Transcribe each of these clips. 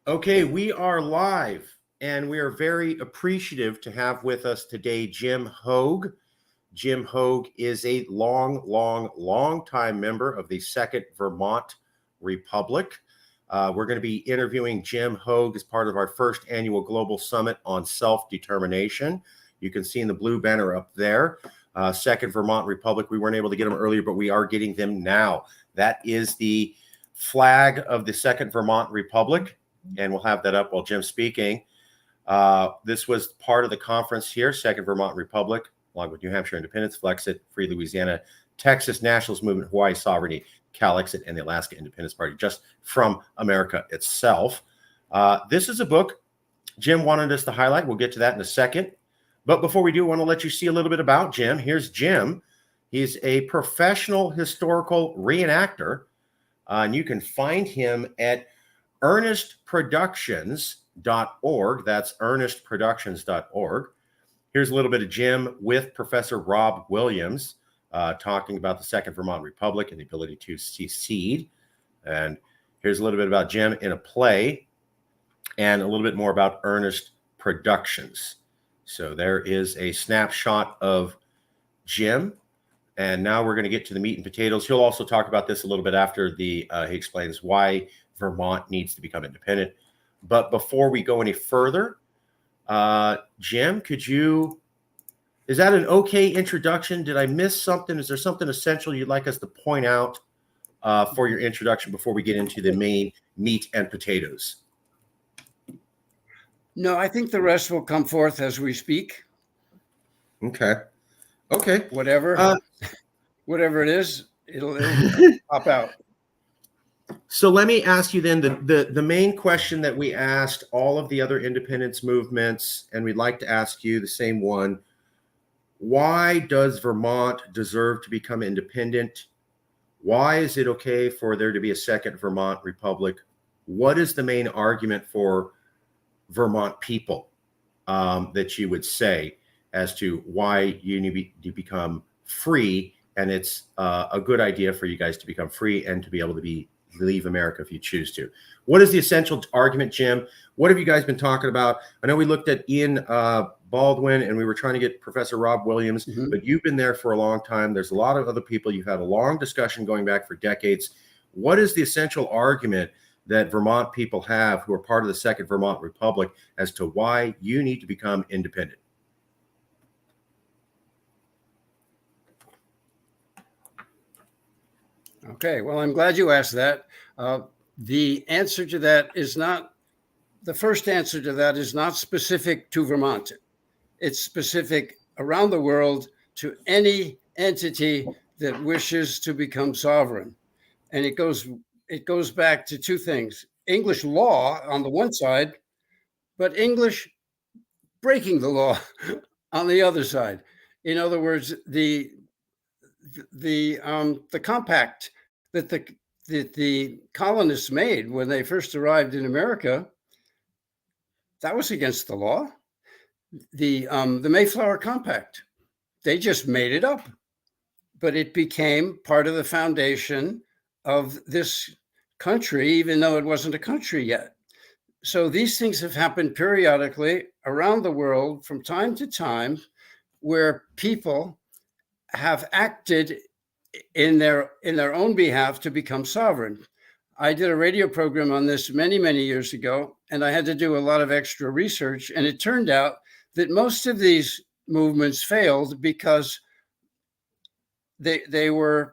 Okay, we are live, and we are very appreciative to have with us today Jim Hogue. Jim Hogue is a long time member of the Second Vermont Republic. We're going to be interviewing Jim Hogue as part of our first annual Global Summit on Self-Determination. You can see in the blue banner up there, Second Vermont Republic. We weren't able to get them earlier, but we are getting them now. That is the flag of the Second Vermont Republic, and we'll have that up while Jim's speaking. This was part of the conference here, Second Vermont Republic, along with New Hampshire Independence, Flexit, Free Louisiana, Texas Nationalist Movement, Hawaii Sovereignty, Calexit, and the Alaska Independence Party, just from America itself. This is a book Jim wanted us to highlight. We'll get to that in a second. But before we do, I want to let you see a little bit about Jim. Here's Jim. He's a professional historical reenactor, and you can find him at earnestproductions.org. That's earnestproductions.org. Here's a little bit of Jim with Professor Rob Williams talking about the Second Vermont Republic and the ability to secede. And here's a little bit about Jim in a play and a little bit more about Earnest Productions. So there is a snapshot of Jim. And now we're going to get to the meat and potatoes. He'll also talk about this a little bit after he explains why Vermont needs to become independent. But before we go any further, Jim, is that an okay introduction? Did I miss something? Is there something essential you'd like us to point out for your introduction before we get into the main meat and potatoes? No, I think the rest will come forth as we speak. Okay. Whatever it is, it'll pop out. So let me ask you then the main question that we asked all of the other independence movements, and we'd like to ask you the same one. Why does Vermont deserve to become independent? Why is it okay for there to be a second Vermont Republic? What is the main argument for Vermont people that you would say as to why you need to become free? And it's a good idea for you guys to become free and to be able to leave America if you choose to. What is the essential argument, Jim? What have you guys been talking about? I know we looked at Ian Baldwin and we were trying to get Professor Rob Williams, but you've been there for a long time. There's a lot of other people. You've had a long discussion going back for decades. What is the essential argument that Vermont people have who are part of the Second Vermont Republic as to why you need to become independent? Okay, well, I'm glad you asked that. The answer to that is not, the first answer to that is not specific to Vermont. It's specific around the world to any entity that wishes to become sovereign. And it goes back to two things: English law on the one side, but English breaking the law on the other side. In other words, the compact that the colonists made when they first arrived in America, that was against the law. The Mayflower Compact, they just made it up, but it became part of the foundation of this country, even though it wasn't a country yet. So these things have happened periodically around the world from time to time, where people have acted in their own behalf to become sovereign. I did a radio program on this many years ago, and I had to do a lot of extra research. And it turned out that most of these movements failed because they went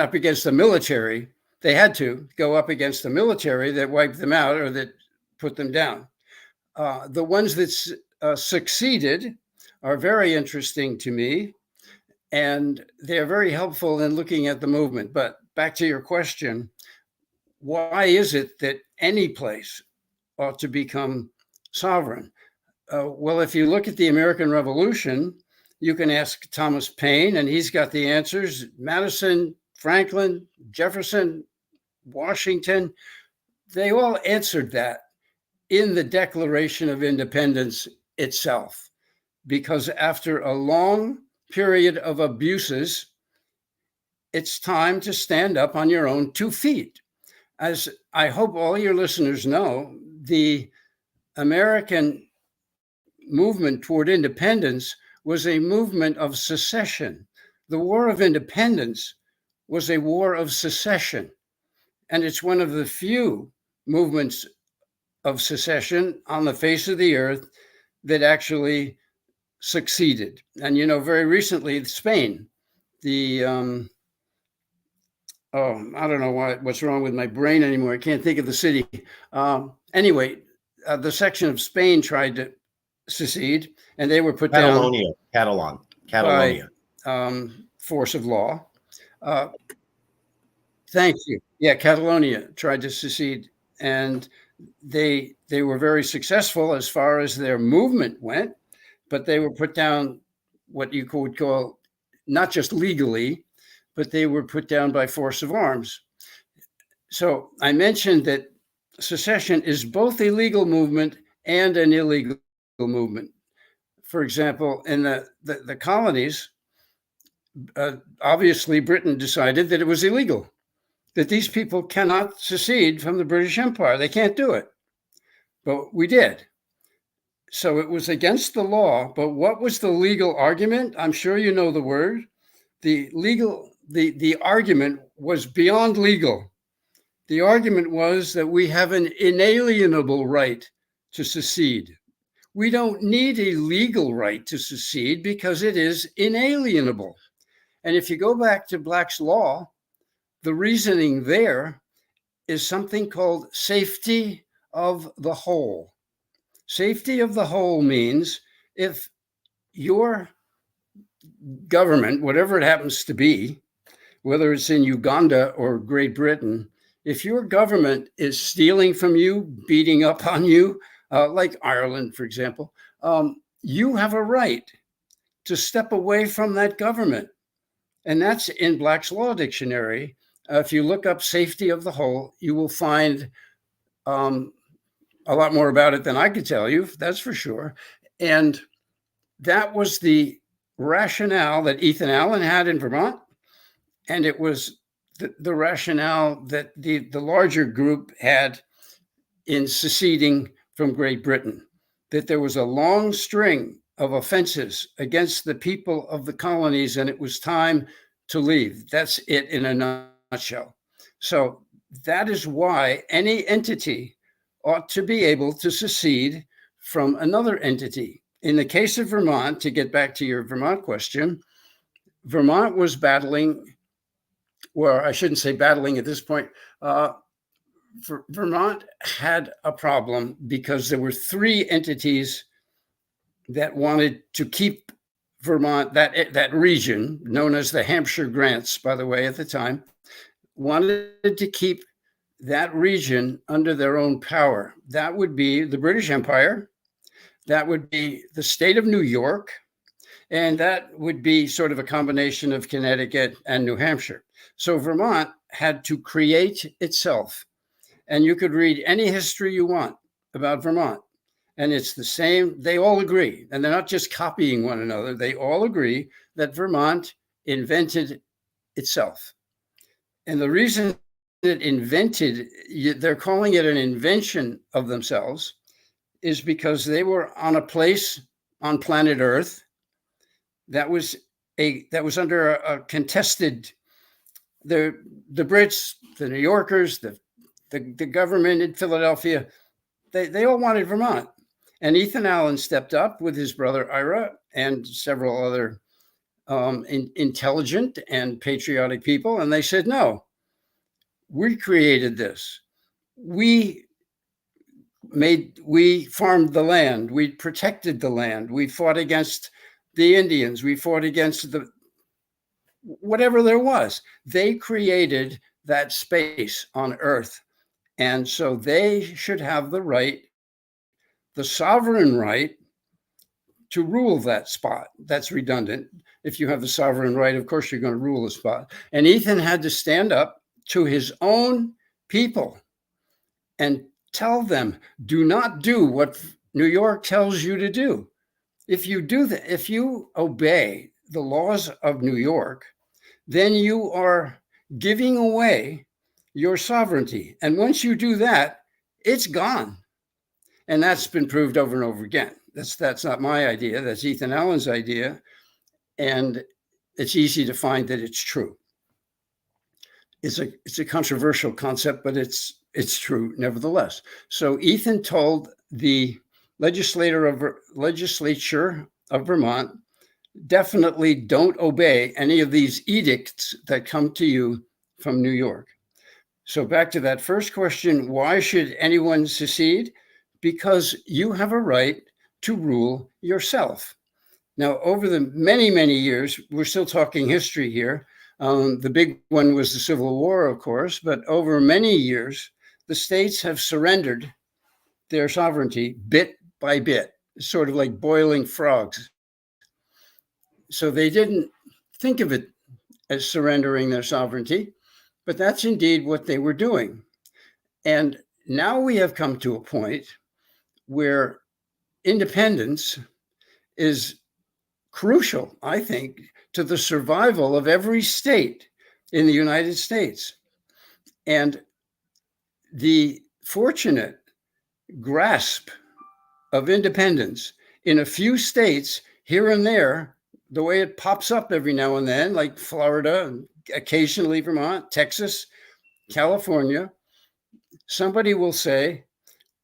up against the military. They had to go up against the military that wiped them out or that put them down. The ones that succeeded are very interesting to me, and they're very helpful in looking at the movement. But back to your question, why is it that any place ought to become sovereign? Well, if you look at the American Revolution, you can ask Thomas Paine, and he's got the answers. Madison, Franklin, Jefferson, Washington, they all answered that in the Declaration of Independence itself. Because after a long period of abuses, it's time to stand up on your own 2 feet. As I hope all your listeners know, the American movement toward independence was a movement of secession. The War of Independence was a war of secession, and it's one of the few movements of secession on the face of the earth that actually succeeded. And very recently, Spain, the I don't know what's wrong with my brain anymore. I can't think of the city. Anyway, the section of Spain tried to secede, and they were put Catalonia, down Catalonia. by force of law. Thank you. Yeah, Catalonia tried to secede, and they were very successful as far as their movement went, but they were put down what you would call not just legally, but they were put down by force of arms. So I mentioned that secession is both a legal movement and an illegal movement. For example, in the colonies, obviously Britain decided that it was illegal, that these people cannot secede from the British Empire. They can't do it. But we did. So it was against the law. But what was the legal argument? I'm sure you know the word. The argument was beyond legal. The argument was that we have an inalienable right to secede. We don't need a legal right to secede because it is inalienable. And if you go back to Black's Law, the reasoning there is something called safety of the whole. Safety of the whole means if your government, whatever it happens to be, whether it's in Uganda or Great Britain, if your government is stealing from you, beating up on you, like Ireland, for example, you have a right to step away from that government. And that's in Black's Law Dictionary. If you look up safety of the whole, you will find a lot more about it than I could tell you, that's for sure. And that was the rationale that Ethan Allen had in Vermont. And it was the rationale that the larger group had in seceding from Great Britain, that there was a long string of offenses against the people of the colonies, and it was time to leave. That's it in a nutshell. So that is why any entity ought to be able to secede from another entity. In the case of Vermont, to get back to your Vermont question, Vermont was battling, or I shouldn't say battling at this point, Vermont had a problem because there were 3 entities that wanted to keep Vermont, that region, known as the Hampshire Grants, by the way, at the time, wanted to keep that region under their own power. That would be the British Empire, that would be the state of New York, and that would be sort of a combination of Connecticut and New Hampshire. So Vermont had to create itself. And you could read any history you want about Vermont, and it's the same. They all agree, and they're not just copying one another. They all agree that Vermont invented itself. And the reason it invented, they're calling it an invention of themselves, is because they were on a place on planet Earth that was under a contested, the Brits, the New Yorkers, the government in Philadelphia, they all wanted Vermont. And Ethan Allen stepped up with his brother Ira and several other intelligent and patriotic people, and they said, no, we created this. We farmed the land. We protected the land. We fought against the Indians. We fought against whatever there was. They created that space on Earth. And so they should have the right, the sovereign right, to rule that spot. That's redundant. If you have the sovereign right, of course, you're going to rule the spot. And Ethan had to stand up to his own people and tell them, do not do what New York tells you to do. If you do that, if you obey the laws of New York, then you are giving away your sovereignty. And once you do that, it's gone. And that's been proved over and over again. That's not my idea. That's Ethan Allen's idea. And it's easy to find that it's true. It's a controversial concept, but it's true nevertheless. So Ethan told the legislature of Vermont, definitely don't obey any of these edicts that come to you from New York. So back to that first question, why should anyone secede? Because you have a right to rule yourself. Now, over the many, many years, we're still talking history here. The big one was the Civil War, of course, but over many years, the states have surrendered their sovereignty bit by bit, sort of like boiling frogs. So they didn't think of it as surrendering their sovereignty, but that's indeed what they were doing. And now we have come to a point where independence is crucial, I think, to the survival of every state in the United States. And the fortunate grasp of independence in a few states here and there, the way it pops up every now and then, like Florida, occasionally Vermont, Texas, California, somebody will say,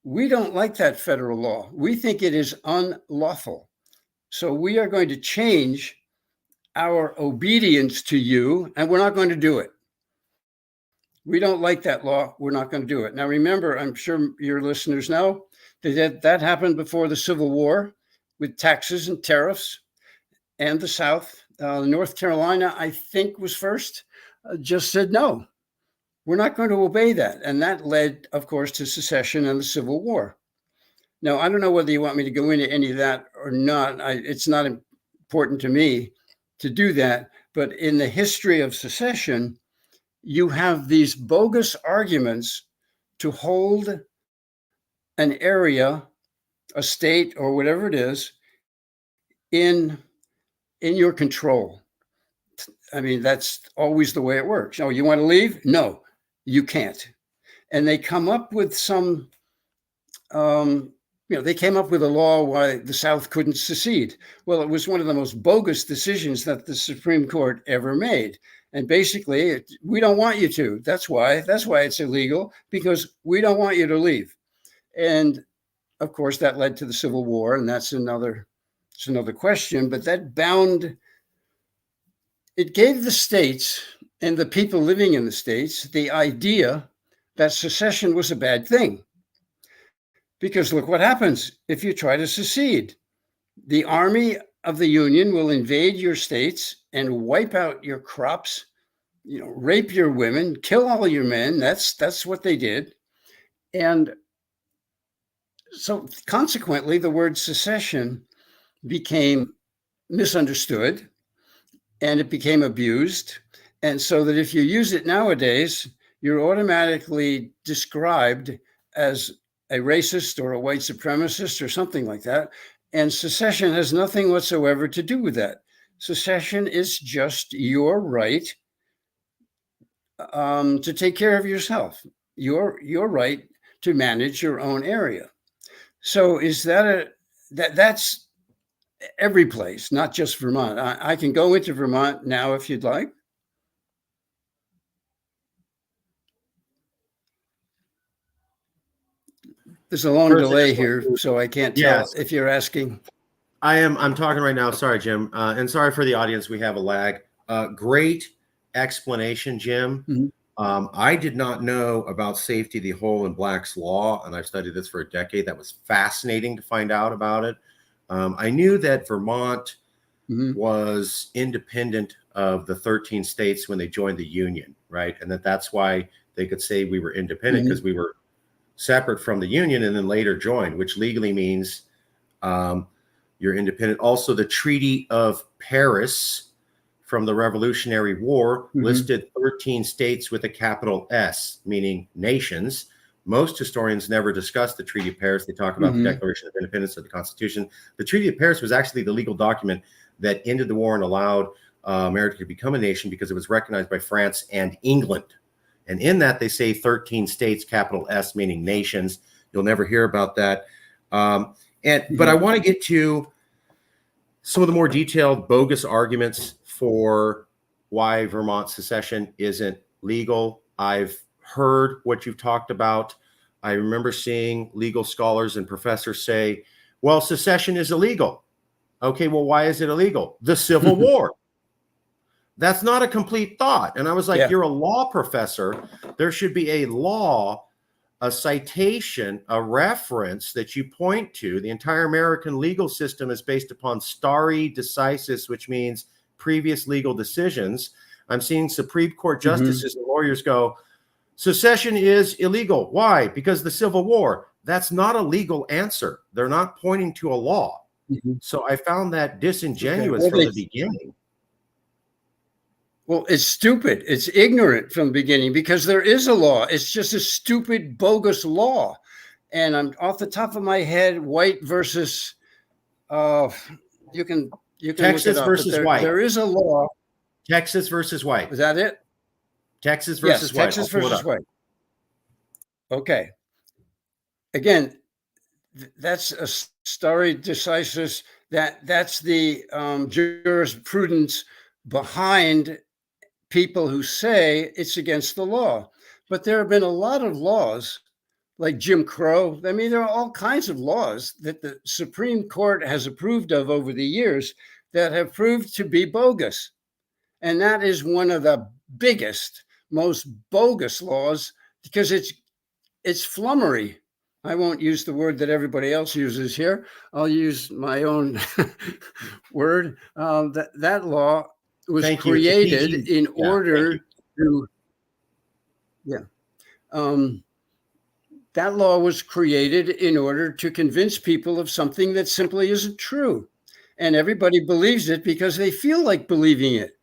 we don't like that federal law. We think it is unlawful. So we are going to change our obedience to you, and we're not going to do it. We don't like that law. We're not going to do it. Now, remember, I'm sure your listeners know that happened before the Civil War with taxes and tariffs, and the South. North Carolina, I think, was first, just said, no, we're not going to obey that. And that led, of course, to secession and the Civil War. Now, I don't know whether you want me to go into any of that or not. It's not important to me to do that. But in the history of secession, you have these bogus arguments to hold an area, a state, or whatever it is, in your control. I mean, that's always the way it works. Oh, you want to leave? No, you can't. And they come up with some, they came up with a law why the South couldn't secede. Well, it was one of the most bogus decisions that the Supreme Court ever made. And basically, we don't want you to. That's why it's illegal, because we don't want you to leave. And of course, that led to the Civil War, and that's another question. But that it gave the states and the people living in the states the idea that secession was a bad thing. Because look what happens if you try to secede. The army of the Union will invade your states and wipe out your crops, rape your women, kill all your men. That's what they did. And so consequently, the word secession became misunderstood and it became abused. And so that if you use it nowadays, you're automatically described as a racist or a white supremacist or something like that. And secession has nothing whatsoever to do with that. Secession is just your right to take care of yourself, your right to manage your own area. So is that's every place, not just Vermont. I can go into Vermont now if you'd like. There's a long delay here, so I can't tell if you're asking. I'm talking right now. Sorry, Jim. And sorry for the audience. We have a lag. Great explanation, Jim. Mm-hmm. I did not know about safety the whole in Black's Law, and I've studied this for a decade. That was fascinating to find out about it. I knew that Vermont was independent of the 13 states when they joined the Union, right? And that's why they could say we were independent, because we were separate from the Union and then later joined, which legally means you're independent. Also, the Treaty of Paris from the Revolutionary War listed 13 states with a capital S, meaning nations. Most historians never discuss the Treaty of Paris. They talk about the Declaration of Independence or the Constitution. The Treaty of Paris was actually the legal document that ended the war and allowed America to become a nation because it was recognized by France and England. And in that, they say 13 states, capital S, meaning nations. You'll never hear about that. But I want to get to some of the more detailed, bogus arguments for why Vermont secession isn't legal. I've heard what you've talked about. I remember seeing legal scholars and professors say, well, secession is illegal. Okay, well, why is it illegal? The Civil War. That's not a complete thought. And I was like, you're a law professor. There should be a law, a citation, a reference that you point to. The entire American legal system is based upon stare decisis, which means previous legal decisions. I'm seeing Supreme Court justices and lawyers go, secession is illegal. Why? Because the Civil War. That's not a legal answer. They're not pointing to a law. So I found that disingenuous from the beginning. Well, it's stupid. It's ignorant from the beginning because there is a law. It's just a stupid, bogus law. And I'm off the top of my head, White versus, you can Texas look it up, versus White. There is a law. Texas versus White. Is that it? Texas versus White. Texas versus White. Okay. Again, that's a stare decisis. That's the jurisprudence behind people who say it's against the law. But there have been a lot of laws like Jim Crow. I mean, there are all kinds of laws that the Supreme Court has approved of over the years that have proved to be bogus. And that is one of the biggest, most bogus laws because it's flummery. I won't use the word that everybody else uses here. I'll use my own word. That law was created in order to, that law was created in order to convince people of something that simply isn't true. And everybody believes it because they feel like believing it.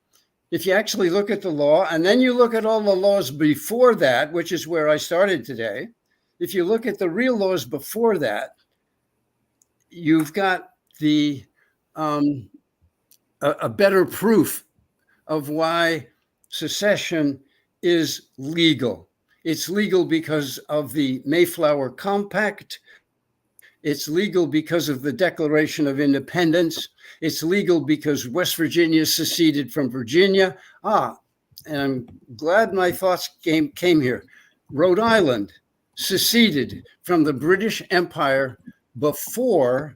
If you actually look at the law and then you look at all the laws before that, which is where I started today, if you look at the real laws before that, you've got the a better proof of why secession is legal. It's legal because of the Mayflower Compact. It's legal because of the Declaration of Independence. It's legal because West Virginia seceded from Virginia. And I'm glad my thoughts came here. Rhode Island seceded from the British Empire before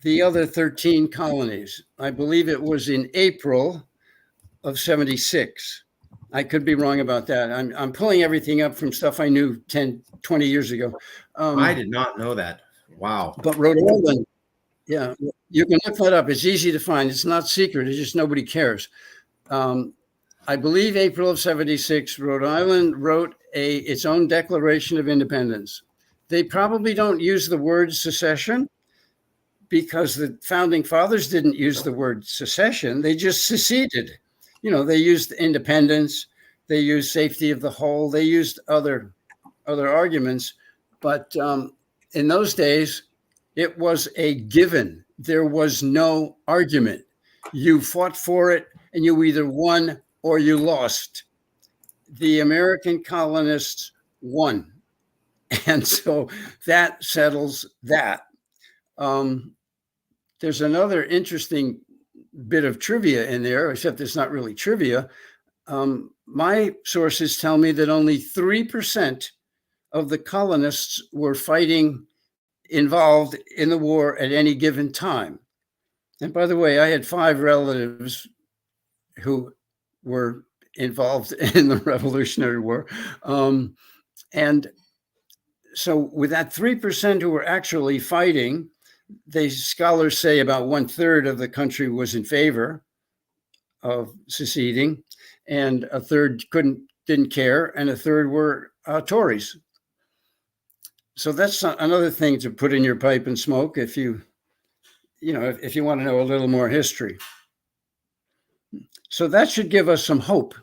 the other 13 colonies. I believe it was in April of 76. I could be wrong about that. I'm pulling everything up from stuff I knew 10, 20 years ago. I did not know that. Wow. But Rhode Island, you can look that up. It's easy to find. It's not secret. It's just nobody cares. I believe April of 76, Rhode Island wrote its own Declaration of Independence. They probably don't use the word secession because the founding fathers didn't use the word secession. They just seceded. They used independence. They used safety of the whole. They used other arguments. But in those days, it was a given. There was no argument. You fought for it and you either won or you lost. The American colonists won. And so that settles that. There's another interesting bit of trivia in there, except it's not really trivia. My sources tell me that only 3% of the colonists were involved in the war at any given time. And by the way, I had 5 relatives who were involved in the Revolutionary War. And so with that 3% who were actually fighting, the scholars say about 1/3 of the country was in favor of seceding, and 1/3 didn't care, and 1/3 were Tories. So that's another thing to put in your pipe and smoke if you want to know a little more history. So that should give us some hope.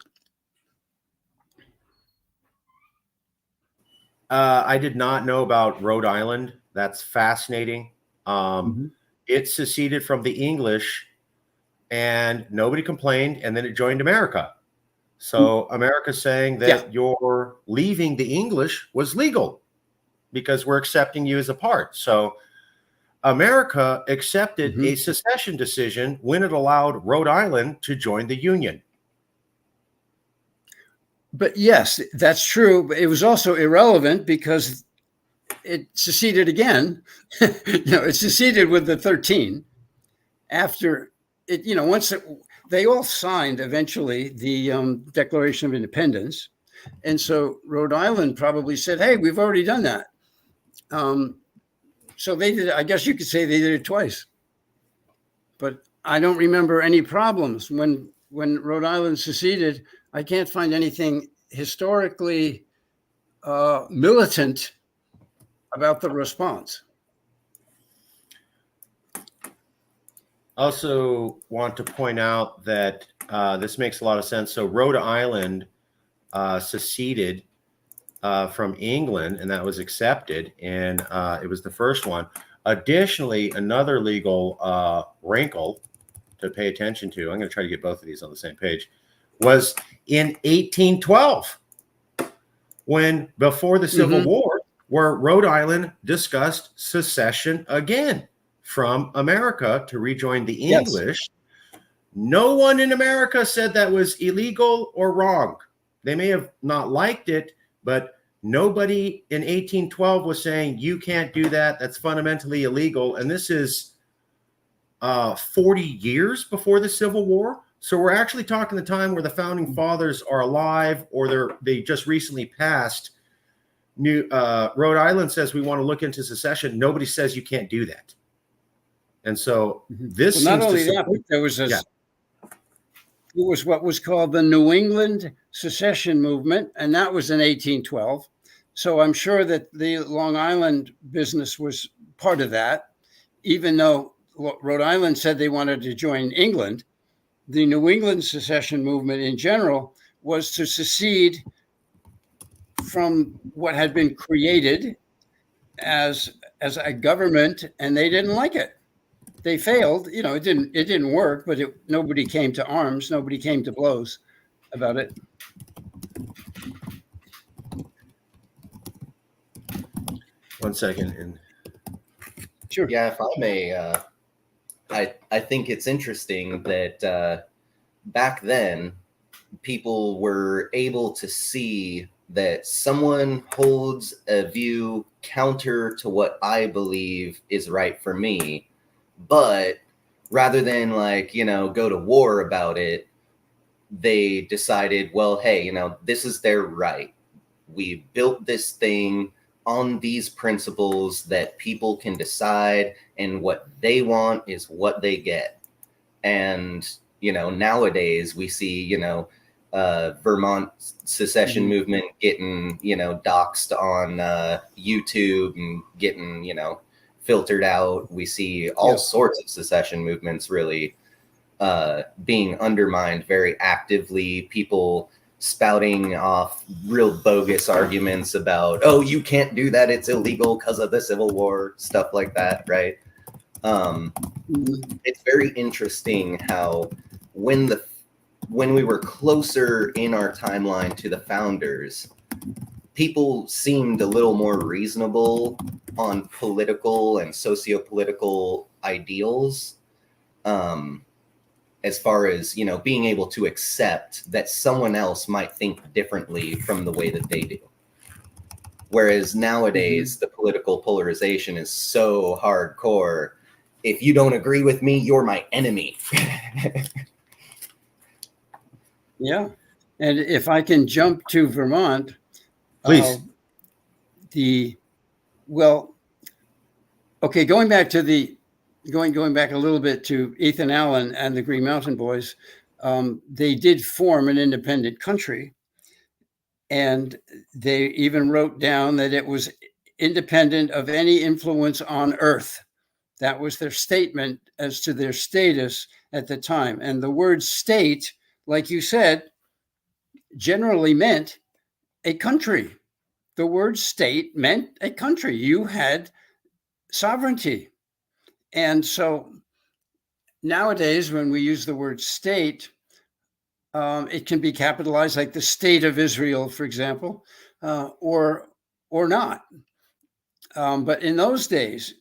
I did not know about Rhode Island. That's fascinating. It seceded from the English and nobody complained, and then it joined America. So America's saying that your leaving the English was legal because we're accepting you as a part. So America accepted a secession decision when it allowed Rhode Island to join the Union. But yes, that's true. But it was also irrelevant because it seceded again. It seceded with the 13 after it. Once they all signed eventually the Declaration of Independence, and so Rhode Island probably said, "Hey, we've already done that." So they did. I guess you could say they did it twice. But I don't remember any problems when Rhode Island seceded. I can't find anything historically militant about the response. Also want to point out that this makes a lot of sense. So Rhode Island seceded from England, and that was accepted, and it was the first one. Additionally, another legal wrinkle to pay attention to, I'm going to try to get both of these on the same page, was in 1812, when before the Civil War, where Rhode Island discussed secession again from America to rejoin the English. No one in America said that was illegal or wrong. They may have not liked it, but nobody in 1812 was saying, you can't do that. That's fundamentally illegal. And this is 40 years before the Civil War. So we're actually talking the time where the founding fathers are alive, or they just recently passed. Rhode Island says we want to look into secession. Nobody says you can't do that. And so this not only that, but there was it was what was called the New England Secession Movement, and that was in 1812. So I'm sure that the Long Island business was part of that, even though Rhode Island said they wanted to join England. The New England Secession Movement in general was to secede from what had been created as a government, and they didn't like it. They failed. It didn't work, but nobody came to arms. Nobody came to blows about it. One second. Sure. Yeah, if I may, I think it's interesting that back then people were able to see that someone holds a view counter to what I believe is right for me, but rather than go to war about it, they decided, well, hey, this is their right. We built this thing on these principles that people can decide, and what they want is what they get. And, nowadays we see, Vermont secession movement getting, doxxed on YouTube and getting, filtered out. We see all sorts of secession movements really being undermined very actively. People spouting off real bogus arguments about, oh, you can't do that, it's illegal because of the Civil War, stuff like that, right? It's very interesting how when we were closer in our timeline to the founders, people seemed a little more reasonable on political and socio-political ideals, as far as, being able to accept that someone else might think differently from the way that they do. Whereas nowadays, the political polarization is so hardcore. If you don't agree with me, you're my enemy. Yeah. And if I can jump to Vermont, please. Going back a little bit to Ethan Allen and the Green Mountain Boys, they did form an independent country, and they even wrote down that it was independent of any influence on Earth. That was their statement as to their status at the time. And the word state, like you said, generally meant a country. The word state meant a country. You had sovereignty. And so nowadays, when we use the word state, it can be capitalized, like the state of Israel, for example, or not. But in those days,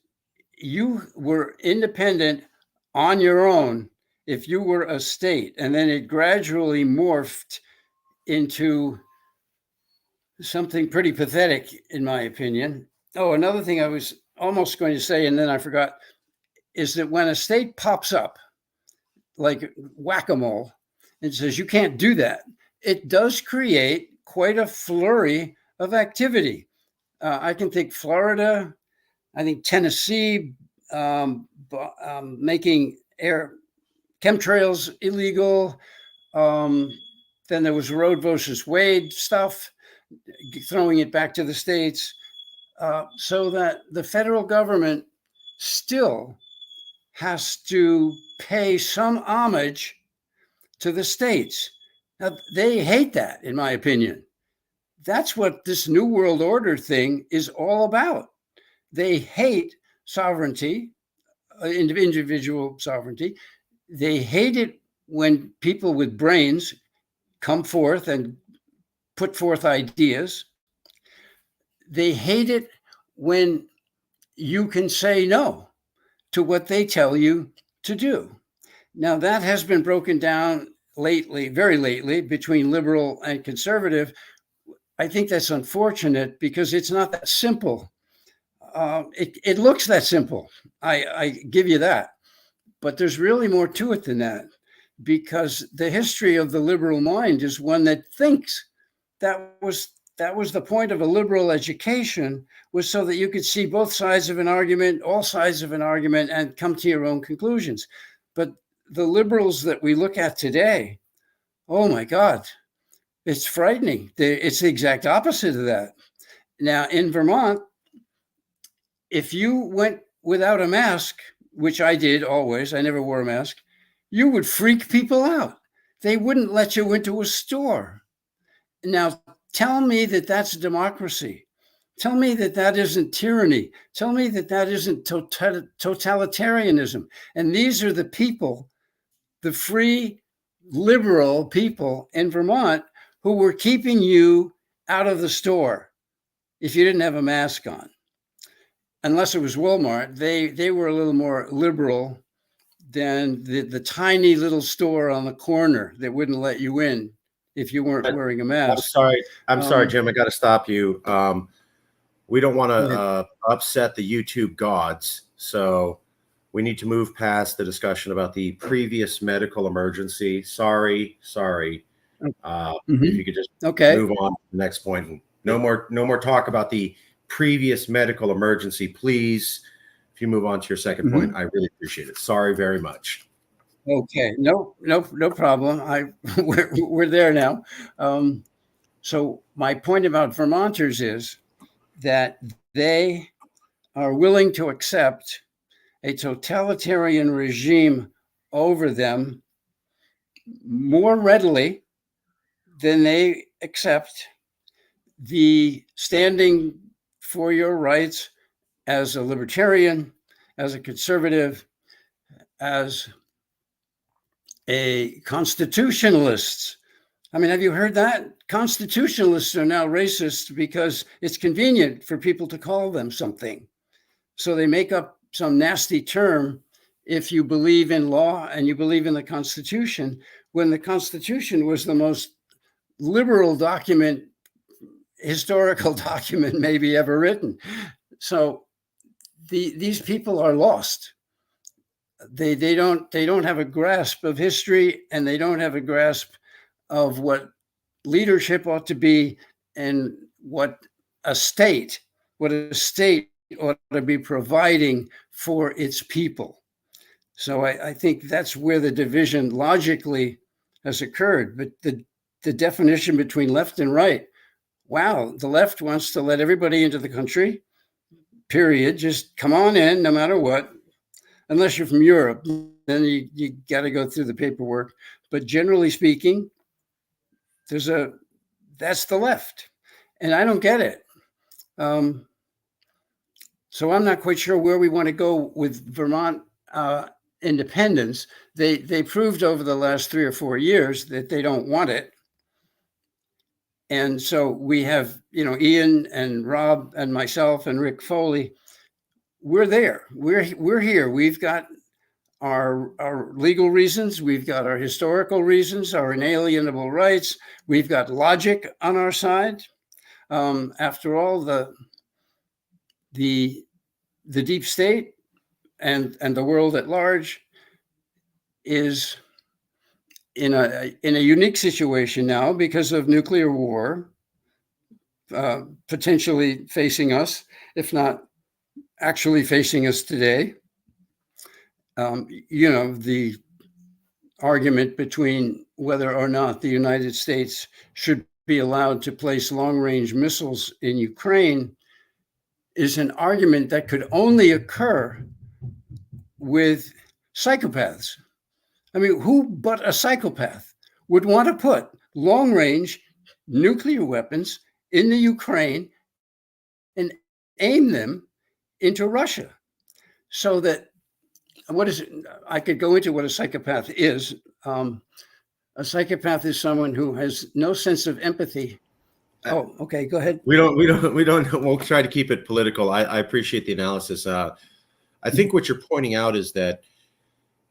you were independent on your own if you were a state, and then it gradually morphed into something pretty pathetic, in my opinion. Oh, another thing I was almost going to say, and then I forgot, is that when a state pops up, like whack-a-mole, and says you can't do that, it does create quite a flurry of activity. I can think Florida, I think Tennessee, making chemtrails illegal. Then there was Roe versus Wade stuff, throwing it back to the states, so that the federal government still has to pay some homage to the states. Now, they hate that, in my opinion. That's what this New World Order thing is all about. They hate sovereignty, individual sovereignty. They hate it when people with brains come forth and put forth ideas. They hate it when you can say no to what they tell you to do. Now, that has been broken down lately, very lately, between liberal and conservative. I think that's unfortunate because it's not that simple. It looks that simple. I give you that. But there's really more to it than that, because the history of the liberal mind is one that thinks that was the point of a liberal education, was so that you could see both sides of an argument, all sides of an argument, and come to your own conclusions. But the liberals that we look at today, oh my God, it's frightening. It's the exact opposite of that. Now, in Vermont, if you went without a mask, which I did always, I never wore a mask, you would freak people out. They wouldn't let you into a store. Now, tell me that that's democracy. Tell me that that isn't tyranny. Tell me that that isn't totalitarianism. And these are the people, the free, liberal people in Vermont, who were keeping you out of the store if you didn't have a mask on. Unless it was Walmart, they were a little more liberal than the tiny little store on the corner that wouldn't let you in if you weren't wearing a mask. I'm sorry, Jim. I got to stop you. We don't want to upset the YouTube gods, so we need to move past the discussion about the previous medical emergency. Sorry. If you could just move on to the next point. No more talk about the previous medical emergency, please. If you move on to your second point, I really appreciate it. Sorry very much. Okay, no problem. We're there now. So my point about Vermonters is that they are willing to accept a totalitarian regime over them more readily than they accept the standing for your rights as a libertarian, as a conservative, as a constitutionalist. I mean, have you heard that? Constitutionalists are now racist because it's convenient for people to call them something. So they make up some nasty term if you believe in law and you believe in the Constitution, when the Constitution was the most liberal document, historical document maybe ever written. So these people are lost. They don't have a grasp of history, and they don't have a grasp of what leadership ought to be and what a state ought to be providing for its people. So I think that's where the division logically has occurred. But the definition between left and right, wow, the left wants to let everybody into the country, period. Just come on in, no matter what. Unless you're from Europe, then you got to go through the paperwork. But generally speaking, that's the left. And I don't get it. So I'm not quite sure where we want to go with Vermont independence. They proved over the last 3 or 4 years that they don't want it. And so we have, Ian and Rob and myself and Rick Foley. We're there. We're here. We've got our legal reasons. We've got our historical reasons, our inalienable rights. We've got logic on our side. After all, the deep state and the world at large is in a unique situation now because of nuclear war potentially facing us, if not actually facing us today. The argument between whether or not the United States should be allowed to place long-range missiles in Ukraine is an argument that could only occur with psychopaths. I mean, who but a psychopath would want to put long-range nuclear weapons in the Ukraine and aim them into Russia? So that, what is it? I could go into what a psychopath is. A psychopath is someone who has no sense of empathy. Oh, okay, go ahead. We don't. We'll try to keep it political. I appreciate the analysis. I think what you're pointing out is that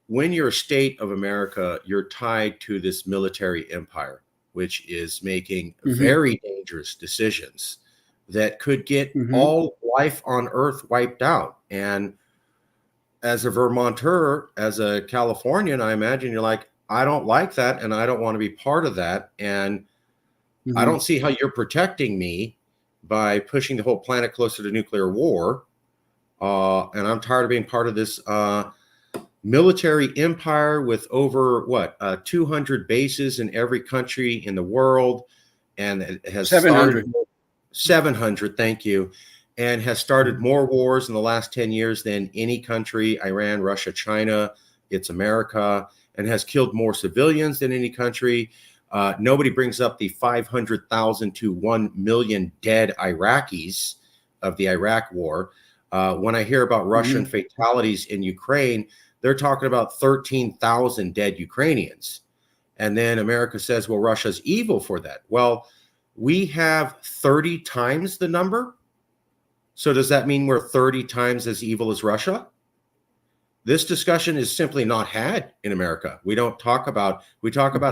when you're a state of America, you're tied to this military empire, which is making very dangerous decisions that could get all life on Earth wiped out. And as a Vermonter, as a Californian, I imagine you're like, I don't like that, and I don't want to be part of that. And I don't see how you're protecting me by pushing the whole planet closer to nuclear war. And I'm tired of being part of this military empire with over 200 bases in every country in the world, and it has 700. Thank you. And has started more wars in the last 10 years than any country: Iran, Russia, China. It's America, and has killed more civilians than any country. Nobody brings up the 500,000 to 1 million dead Iraqis of the Iraq war. When I hear about Russian fatalities in Ukraine, they're talking about 13,000 dead Ukrainians. And then America says, well, Russia's evil for that. Well, we have 30 times the number. So does that mean we're 30 times as evil as Russia? This discussion is simply not had in America. We talk about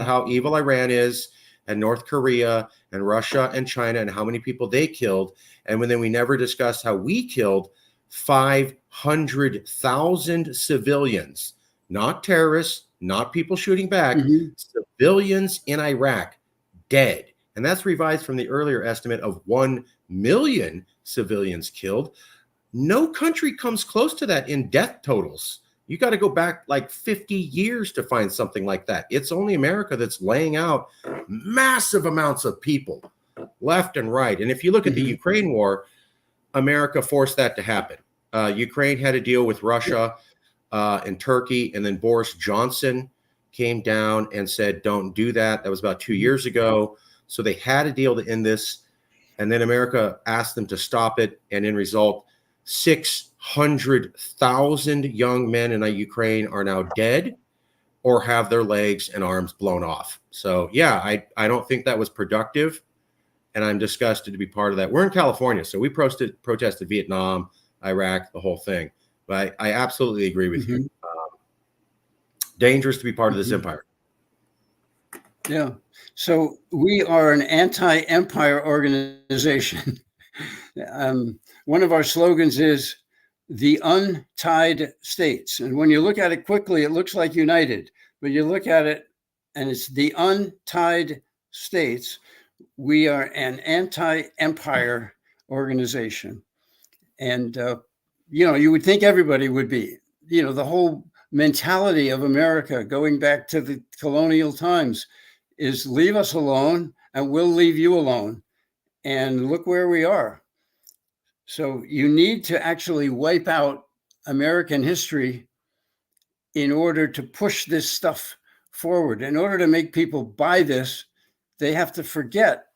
how evil Iran is, and North Korea and Russia and China, and how many people they killed. And then we never discuss how we killed 500,000 civilians, not terrorists, not people shooting back, civilians in Iraq dead. And that's revised from the earlier estimate of 1 million civilians killed. No country comes close to that in death totals. You got to go back like 50 years to find something like that. It's only America that's laying out massive amounts of people left and right. And if you look at the Ukraine war, America forced that to happen. Ukraine had a deal with Russia and Turkey, and then Boris Johnson came down and said, don't do that. That was about 2 years ago. So they had a deal to end this. And then America asked them to stop it. And in result, 600,000 young men in Ukraine are now dead or have their legs and arms blown off. So, yeah, I don't think that was productive. And I'm disgusted to be part of that. We're in California, so we protested Vietnam, Iraq, the whole thing. But I absolutely agree with you. Dangerous to be part of this empire. Yeah. So we are an anti-empire organization. One of our slogans is the untied states. And when you look at it quickly, it looks like united. But you look at it and it's the untied states. We are an anti-empire organization. And, you would think everybody would be, the whole mentality of America going back to the colonial times is leave us alone and we'll leave you alone. And look where we are. So you need to actually wipe out American history in order to push this stuff forward. In order to make people buy this, they have to forget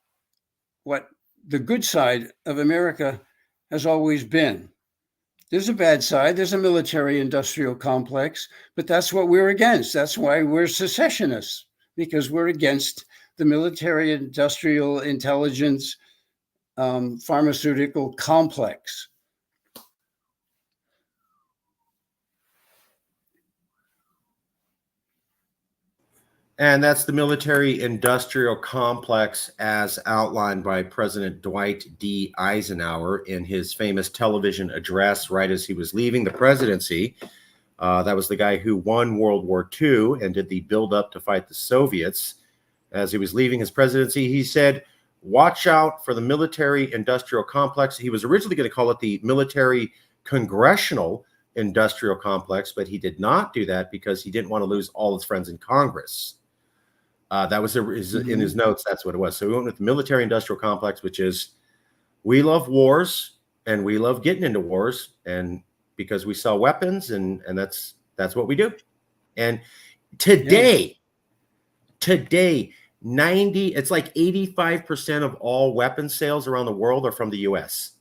what the good side of America has always been. There's a bad side. There's a military-industrial complex, but that's what we're against. That's why we're secessionists, because we're against the military-industrial intelligence pharmaceutical complex. And that's the military industrial complex as outlined by President Dwight D. Eisenhower in his famous television address right as he was leaving the presidency. That was the guy who won World War II and did the build-up to fight the Soviets. As he was leaving his presidency, he said, "Watch out for the military industrial complex." He was originally going to call it the military congressional industrial complex, but he did not do that because he didn't want to lose all his friends in Congress. That was in his notes. That's what it was. So we went with the military industrial complex, which is we love wars and we love getting into wars, and because we sell weapons, and that's what we do. And today, 85% of all weapons sales around the world are from the US.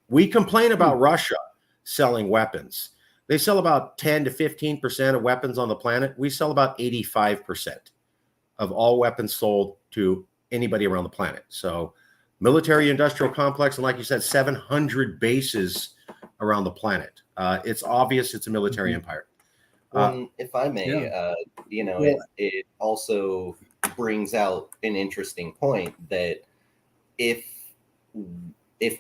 We complain about Russia selling weapons. They sell about 10 to 15% of weapons on the planet. We sell about 85% of all weapons sold to anybody around the planet. So military industrial complex, and like you said, 700 bases around the planet. It's obvious it's a military empire. If I may, it also brings out an interesting point that if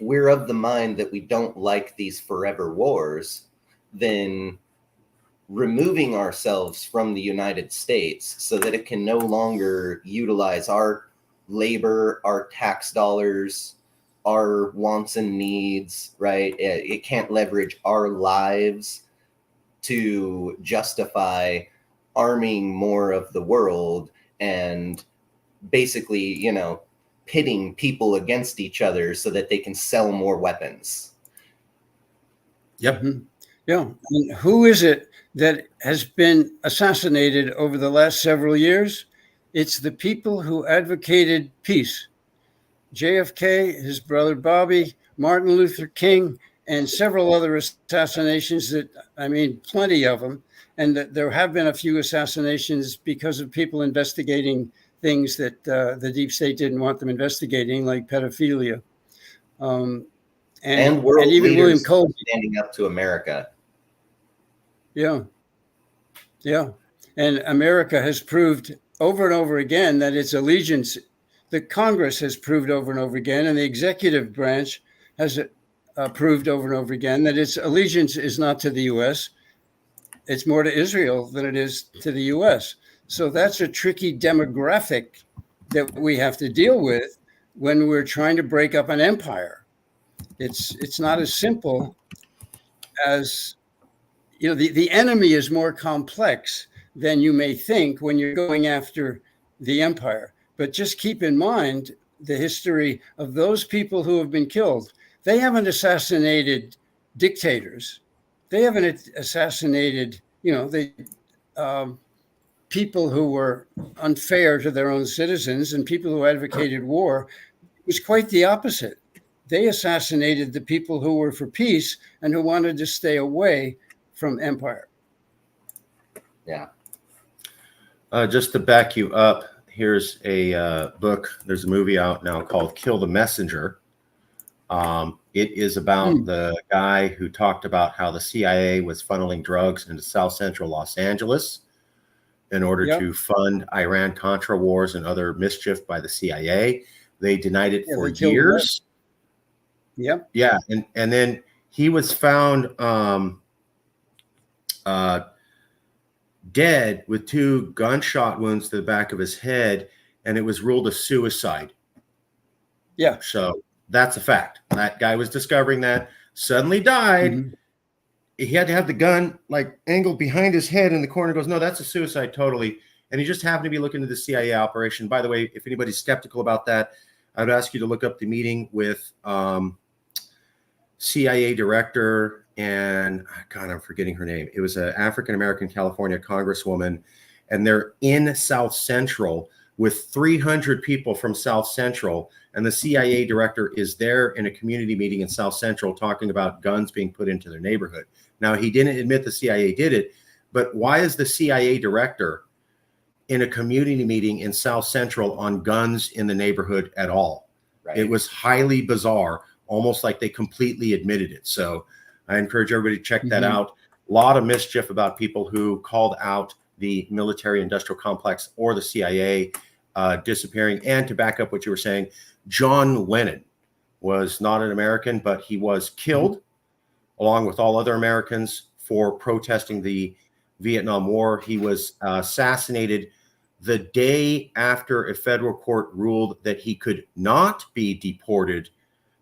we're of the mind that we don't like these forever wars, then removing ourselves from the United States so that it can no longer utilize our labor, our tax dollars, our wants and needs, right? It can't leverage our lives to justify arming more of the world and basically, pitting people against each other so that they can sell more weapons. Yep. Yeah. And who is it that has been assassinated over the last several years? It's the people who advocated peace. JFK, his brother Bobby, Martin Luther King, and several other assassinations plenty of them. And that there have been a few assassinations because of people investigating things that the deep state didn't want them investigating, like pedophilia. And world and even William leaders Colby standing up to America. Yeah. And America has proved over and over again that its allegiance, the Congress has proved over and over again, and the executive branch has proved over and over again that its allegiance is not to the U.S. It's more to Israel than it is to the U.S. So that's a tricky demographic that we have to deal with when we're trying to break up an empire. It's not as simple as, the enemy is more complex than you may think when you're going after the empire. But just keep in mind the history of those people who have been killed. They haven't assassinated dictators. They haven't assassinated, people who were unfair to their own citizens and people who advocated war. It was quite the opposite. They assassinated the people who were for peace and who wanted to stay away from empire. Yeah. Just to back you up, here's a book. There's a movie out now called Kill the Messenger. It is about the guy who talked about how the CIA was funneling drugs into South Central Los Angeles in order to fund Iran-Contra wars and other mischief by the CIA. They denied it for years. Yep. Yeah. And then he was found dead with 2 gunshot wounds to the back of his head, and it was ruled a suicide. Yeah. So that's a fact. That guy was discovering that, suddenly died. He had to have the gun angled behind his head in the corner. Goes, no, that's a suicide totally. And he just happened to be looking at the CIA operation. By the way, if anybody's skeptical about that, I would ask you to look up the meeting with CIA director, and God, I'm forgetting her name. It was an African-American California congresswoman, and they're in South Central with 300 people from South Central, and the CIA director is there in a community meeting in South Central talking about guns being put into their neighborhood. Now, he didn't admit the CIA did it, but why is the CIA director in a community meeting in South Central on guns in the neighborhood at all? Right. It was highly bizarre, almost like they completely admitted it. So I encourage everybody to check that out. A lot of mischief about people who called out the military industrial complex or the CIA disappearing. And to back up what you were saying, John Lennon was not an American, but he was killed along with all other Americans for protesting the Vietnam War. He was assassinated the day after a federal court ruled that he could not be deported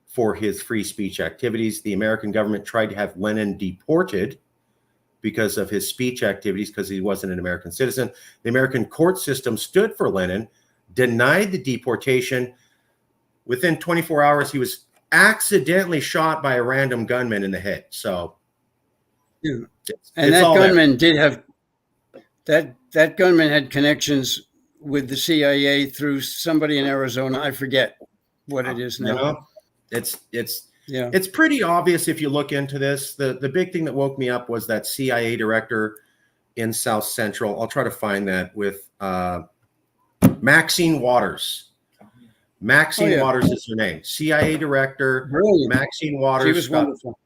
for his free speech activities. The American government tried to have Lennon deported because of his speech activities, because he wasn't an American citizen. The American court system stood for Lennon, denied the deportation. Within 24 hours, he was accidentally shot by a random gunman in the head. So, yeah. And that gunman did have that gunman had connections with the CIA through somebody in Arizona. I forget what it is now. You know, it's pretty obvious if you look into this. The big thing that woke me up was that CIA director in South Central. I'll try to find that with Maxine Waters. Maxine Waters is her name. CIA director. Brilliant. Maxine Waters. She was wonderful.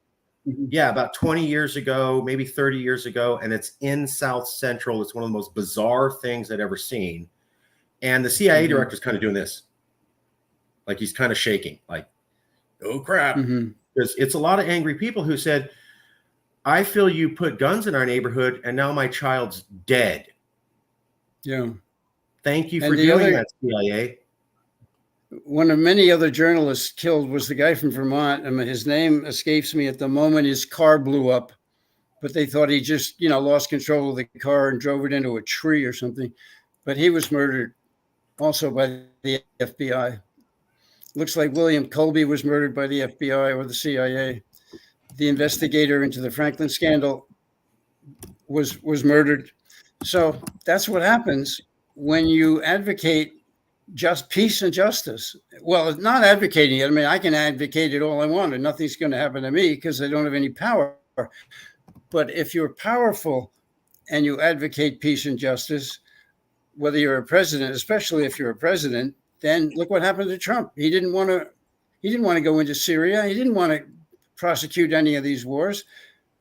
Yeah, about 20 years ago, maybe 30 years ago, and it's in South Central. It's one of the most bizarre things I'd ever seen. And the CIA director is kind of doing this. Like he's kind of shaking, like, oh, crap. Because it's a lot of angry people who said, I feel you put guns in our neighborhood, and now my child's dead. Yeah. Thank you for doing that, CIA. One of many other journalists killed was the guy from Vermont. I mean, his name escapes me at the moment. His car blew up, but they thought he just, lost control of the car and drove it into a tree or something. But he was murdered also by the FBI. Looks like William Colby was murdered by the FBI or the CIA. The investigator into the Franklin scandal was murdered. So that's what happens when you advocate just peace and justice. Well, not advocating it. I mean, I can advocate it all I want and nothing's going to happen to me because I don't have any power. But if you're powerful and you advocate peace and justice, whether you're a president, especially if you're a president, then look what happened to Trump. He didn't want to go into Syria. He didn't want to prosecute any of these wars.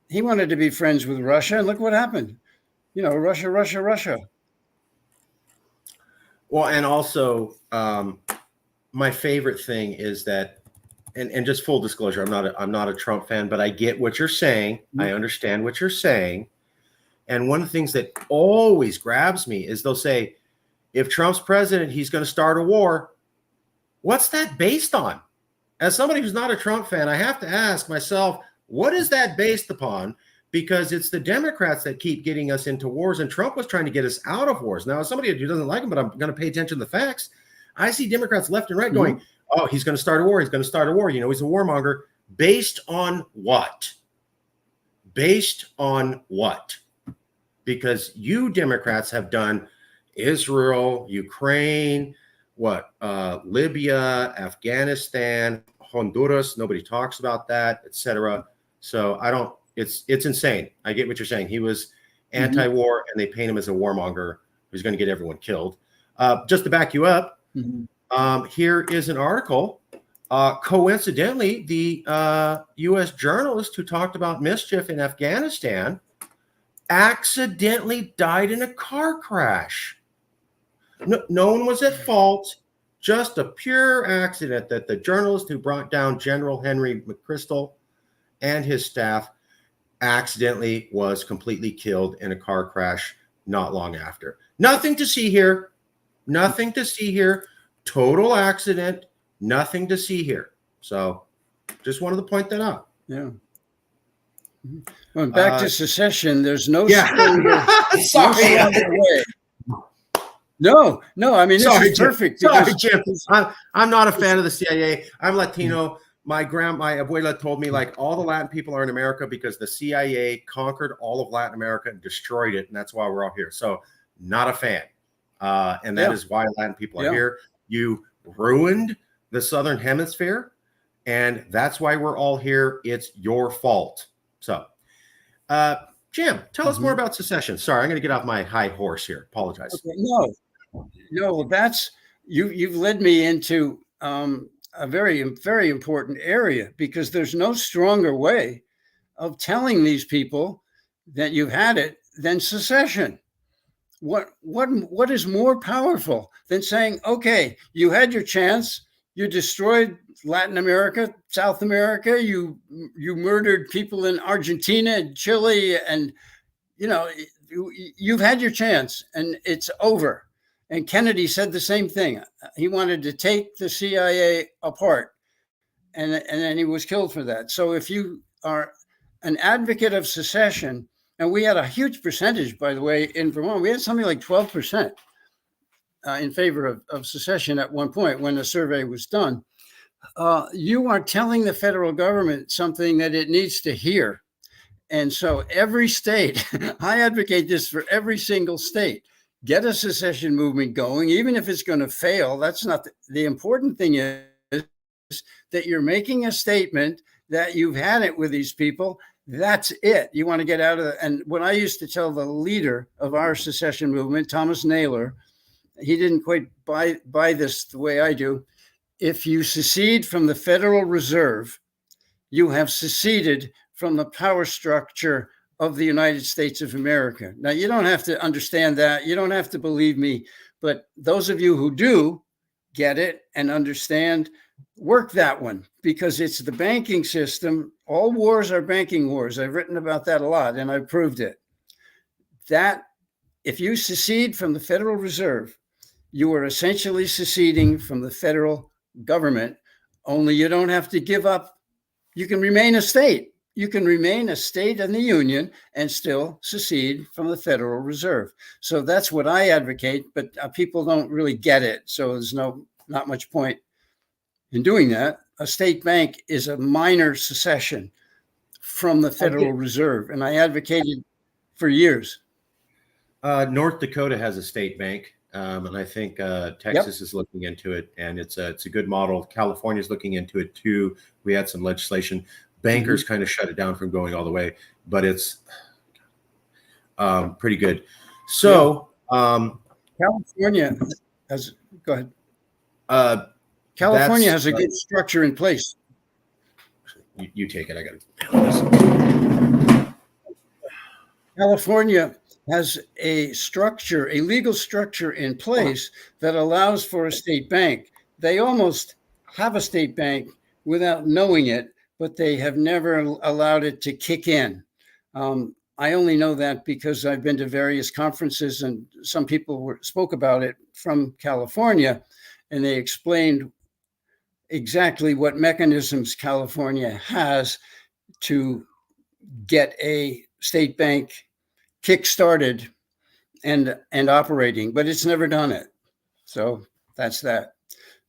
He wanted to be friends with Russia. And look what happened. Russia. Well, and also my favorite thing is that, and just full disclosure, I'm not a Trump fan, but I get what you're saying. I understand what you're saying. And one of the things that always grabs me is they'll say, if Trump's president, he's going to start a war. What's that based on? As somebody who's not a Trump fan, I have to ask myself, what is that based upon? Because it's the Democrats that keep getting us into wars, and Trump was trying to get us out of wars. Now, as somebody who doesn't like him, but I'm going to pay attention to the facts, I see Democrats left and right going, oh, he's going to start a war. He's going to start a war. He's a warmonger. Based on what? Based on what? Because you Democrats have done Israel, Ukraine, Libya, Afghanistan, Honduras. Nobody talks about that, etc. So it's insane. I get what you're saying. He was anti-war, and they paint him as a warmonger who's going to get everyone killed. Just to back you up, here is an article. Coincidentally, the U.S. journalist who talked about mischief in Afghanistan accidentally died in a car crash. No one was at fault. Just a pure accident that the journalist who brought down General Henry McChrystal and his staff accidentally was completely killed in a car crash not long after. Nothing to see here. Nothing to see here. Total accident. Nothing to see here. So just wanted to point that out. Yeah. Well, back to secession, there's no No, I mean, this is perfect. Sorry, Jim. I'm not a fan of the CIA. I'm Latino. My abuela told me, like, all the Latin people are in America because the CIA conquered all of Latin America and destroyed it, and that's why we're all here. So, not a fan. And that Yeah. is why Latin people are Yeah. here. You ruined the Southern Hemisphere, and that's why we're all here. It's your fault. So, Jim, tell us more about secession. Sorry, I'm going to get off my high horse here. Apologize. Okay, no, that's you've led me into a very, very important area, because there's no stronger way of telling these people that you've had it than secession. What is more powerful than saying, okay, you had your chance, you destroyed Latin America, South America, you murdered people in Argentina and Chile, and you've had your chance and it's over. And Kennedy said the same thing. He wanted to take the CIA apart, and then he was killed for that. So if you are an advocate of secession, and we had a huge percentage, by the way, in Vermont, we had something like 12% in favor of secession at one point when the survey was done. You are telling the federal government something that it needs to hear. And so every state, I advocate this for every single state, get a secession movement going, even if it's going to fail. That's not the important thing is that you're making a statement that you've had it with these people. That's it. You want to get out of it. And what I used to tell the leader of our secession movement, Thomas Naylor, he didn't quite buy this the way I do. If you secede from the Federal Reserve, you have seceded from the power structure of the United States of America. Now, you don't have to understand that. You don't have to believe me. But those of you who do get it and understand, work that one, because it's the banking system. All wars are banking wars. I've written about that a lot, and I've proved it. That if you secede from the Federal Reserve, you are essentially seceding from the federal government, only you don't have to give up. You can remain a state. You can remain a state in the Union and still secede from the Federal Reserve. So that's what I advocate, but people don't really get it. So there's not much point in doing that. A state bank is a minor secession from the Federal Reserve, and I advocated for years. North Dakota has a state bank, and I think Texas is looking into it, and it's a good model. California is looking into it too. We had some legislation. Bankers kind of shut it down from going all the way, but it's pretty good. So California has, go ahead. California has a good structure in place. You take it. I got it. California has a structure, a legal structure in place that allows for a state bank. They almost have a state bank without knowing it, but they have never allowed it to kick in. I only know that because I've been to various conferences, and some people spoke about it from California, and they explained exactly what mechanisms California has to get a state bank kick-started and operating, but it's never done it. So that's that.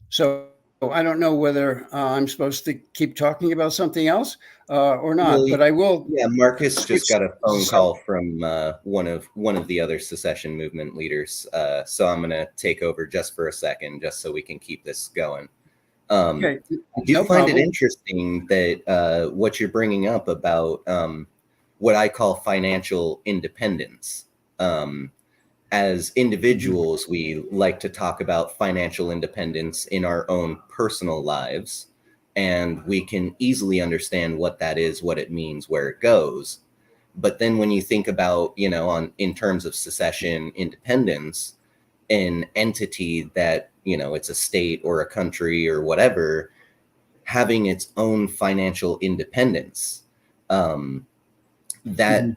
So I don't know whether I'm supposed to keep talking about something else or not, Well, but I will. Yeah, Marcus just got a phone call from one of the other secession movement leaders. So I'm going to take over just for a second, just so we can keep this going. Okay. I do find it interesting that what you're bringing up about what I call financial independence. As individuals, we like to talk about financial independence in our own personal lives, and we can easily understand what that is, what it means, where it goes. But then when you think about, in terms of secession independence, an entity that, it's a state or a country or whatever, having its own financial independence, that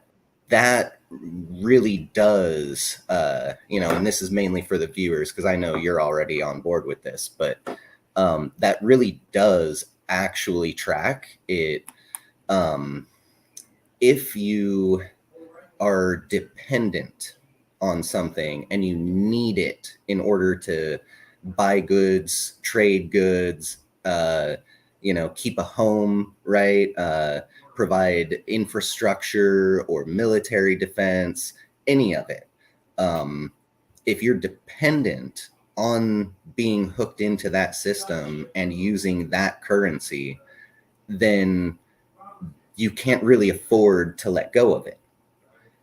really does, and this is mainly for the viewers, because I know you're already on board with this, but that really does actually track it. If you are dependent on something and you need it in order to buy goods, trade goods, keep a home, right? Provide infrastructure or military defense, any of it. if you're dependent on being hooked into that system and using that currency, then you can't really afford to let go of it.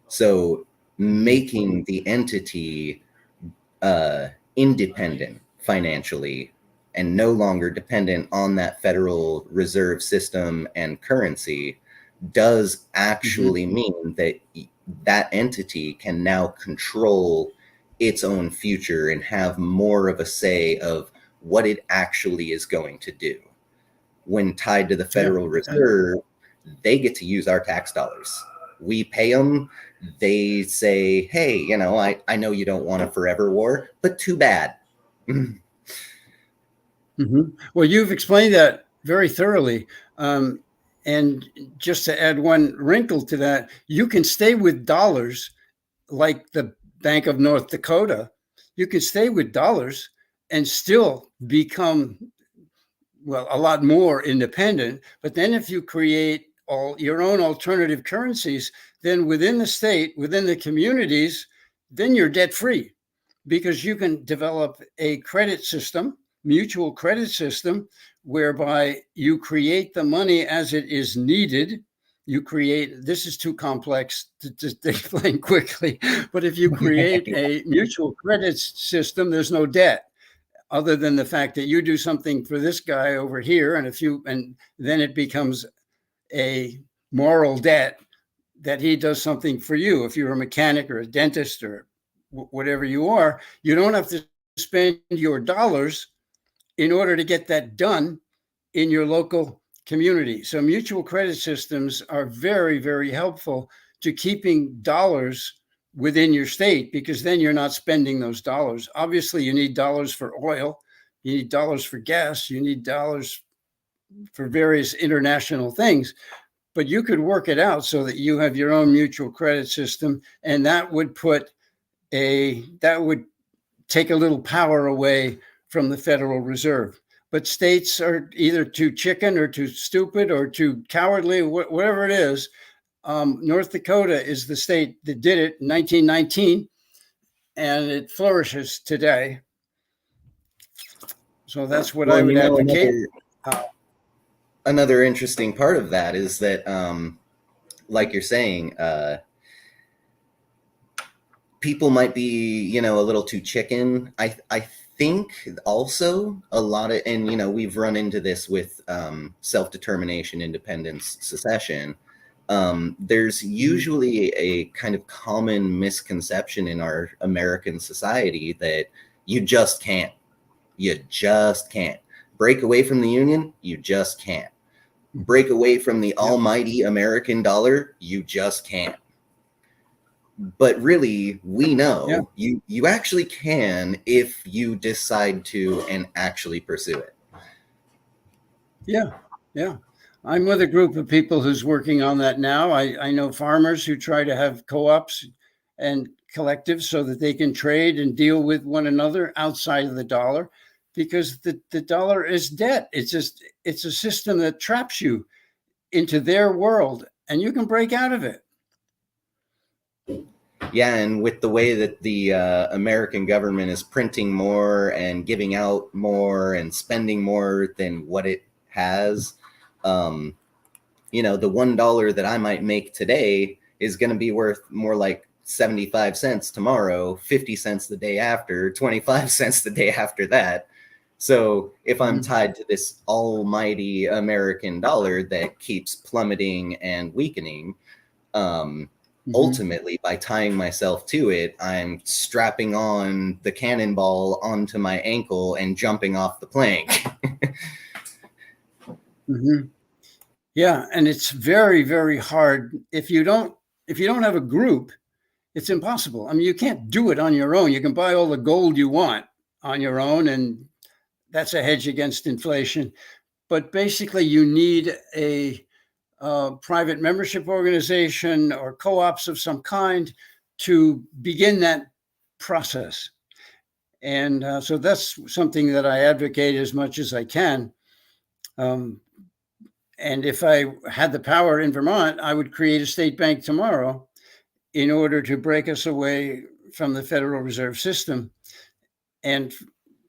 So making the entity independent financially and no longer dependent on that Federal Reserve system and currency does actually mean that that entity can now control its own future and have more of a say of what it actually is going to do. When tied to the Federal Reserve, they get to use our tax dollars. We pay them. They say, hey, you know, I know you don't want a forever war, but too bad. Well, you've explained that very thoroughly. And just to add one wrinkle to that, you can stay with dollars like the Bank of North Dakota. You can stay with dollars and still become, well, a lot more independent. But then if you create all your own alternative currencies, then within the state, within the communities, then you're debt free, because you can develop a credit system, mutual credit system, whereby you create the money as it is needed. You create, this is too complex to explain quickly, but if you create a mutual credit system, there's no debt, other than the fact that you do something for this guy over here, and then it becomes a moral debt that he does something for you. If you're a mechanic or a dentist or whatever you are, you don't have to spend your dollars in order to get that done in your local community. So mutual credit systems are very, very helpful to keeping dollars within your state, because then you're not spending those dollars. Obviously, you need dollars for oil, you need dollars for gas, you need dollars for various international things, but you could work it out so that you have your own mutual credit system, and that would take a little power away from the Federal Reserve. But states are either too chicken or too stupid or too cowardly, whatever it is. North Dakota is the state that did it in 1919, and it flourishes today. So that's what I would advocate. Another interesting part of that is that, like you're saying, people might be, a little too chicken. I think also a lot of, and, we've run into this with self-determination, independence, secession. There's usually a kind of common misconception in our American society that you just can't. You just can't. Break away from the Union, you just can't. Break away from the almighty American dollar, you just can't. But really, we know you actually can if you decide to and actually pursue it. Yeah. I'm with a group of people who's working on that now. I know farmers who try to have co-ops and collectives so that they can trade and deal with one another outside of the dollar, because the dollar is debt. It's a system that traps you into their world, and you can break out of it. Yeah, and with the way that the American government is printing more and giving out more and spending more than what it has, the $1 that I might make today is going to be worth more like 75 cents tomorrow, 50 cents the day after, 25 cents the day after that. So if I'm tied to this almighty American dollar that keeps plummeting and weakening, ultimately, by tying myself to it, I'm strapping on the cannonball onto my ankle and jumping off the plank. Yeah, and it's very, very hard. If you don't have a group, it's impossible. I mean, you can't do it on your own. You can buy all the gold you want on your own, and that's a hedge against inflation. But basically, you need a private membership organization or co-ops of some kind to begin that process. And so that's something that I advocate as much as I can. And if I had the power in Vermont, I would create a state bank tomorrow in order to break us away from the Federal Reserve System. And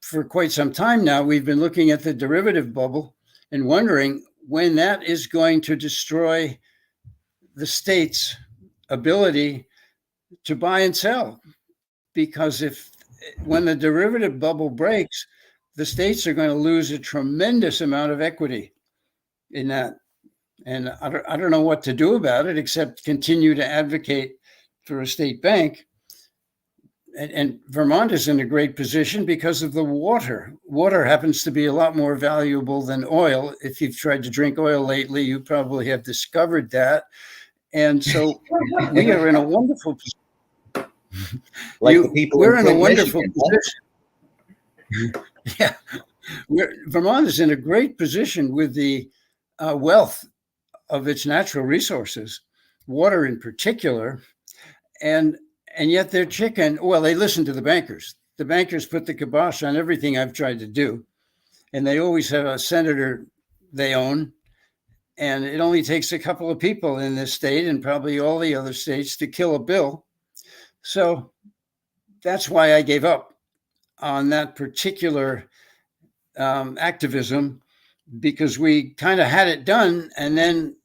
for quite some time now, we've been looking at the derivative bubble and wondering when that is going to destroy the state's ability to buy and sell. Because when the derivative bubble breaks, the states are going to lose a tremendous amount of equity in that. And I don't know what to do about it except continue to advocate for a state bank. And Vermont is in a great position because of the water. Water happens to be a lot more valuable than oil. If you've tried to drink oil lately, you probably have discovered that. And so we are in a wonderful position. Like the people we're in a Flint, wonderful Michigan, position. Yeah, Vermont is in a great position with the wealth of its natural resources, water in particular, and yet they're chicken. Well, they listen to the bankers. The bankers put the kibosh on everything I've tried to do, and they always have a senator they own. And it only takes a couple of people in this state and probably all the other states to kill a bill. So that's why I gave up on that particular activism, because we kind of had it done, and then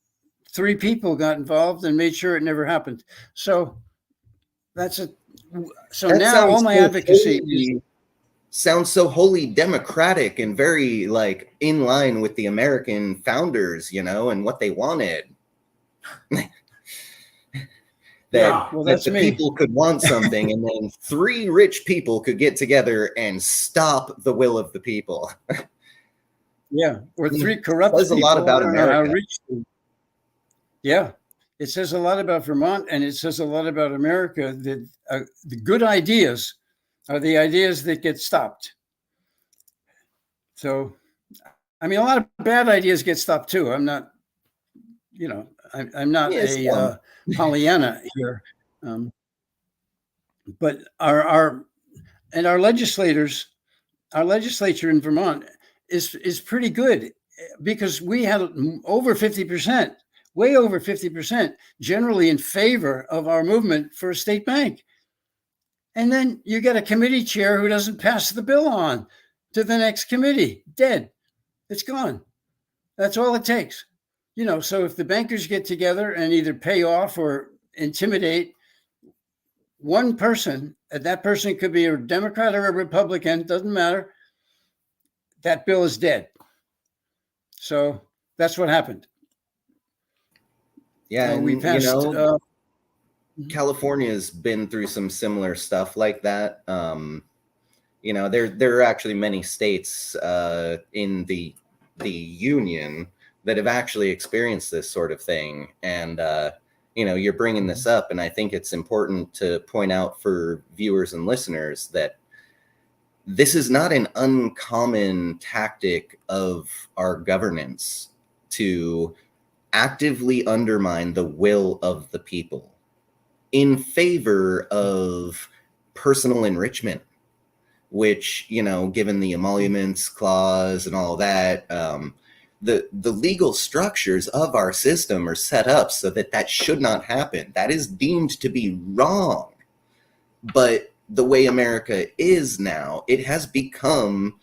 3 people got involved and made sure it never happened. So that's it. So That now all my so advocacy sounds so wholly democratic and very like in line with the American founders, and what they wanted. that the me. people could want something, and then 3 rich people could get together and stop the will of the people. Yeah, or 3 corrupt Says a people. lot about I don't know how America. rich they- Yeah, it says a lot about Vermont, and it says a lot about America that the good ideas are the ideas that get stopped. So, I mean, a lot of bad ideas get stopped too. I'm not, I'm not a Pollyanna here, but our legislature in Vermont is pretty good, because we had over 50%, way over 50%, generally in favor of our movement for a state bank. And then you get a committee chair who doesn't pass the bill on to the next committee. Dead. It's gone. That's all it takes. So if the bankers get together and either pay off or intimidate one person, and that person could be a Democrat or a Republican, doesn't matter, that bill is dead. So that's what happened. Yeah, and we passed. California's been through some similar stuff like that. There are actually many states in the union that have actually experienced this sort of thing. And, you're bringing this up, and I think it's important to point out for viewers and listeners that this is not an uncommon tactic of our governance to actively undermine the will of the people in favor of personal enrichment, which, given the emoluments clause and all that, the legal structures of our system are set up so that should not happen. That is deemed to be wrong. But the way America is now, it has become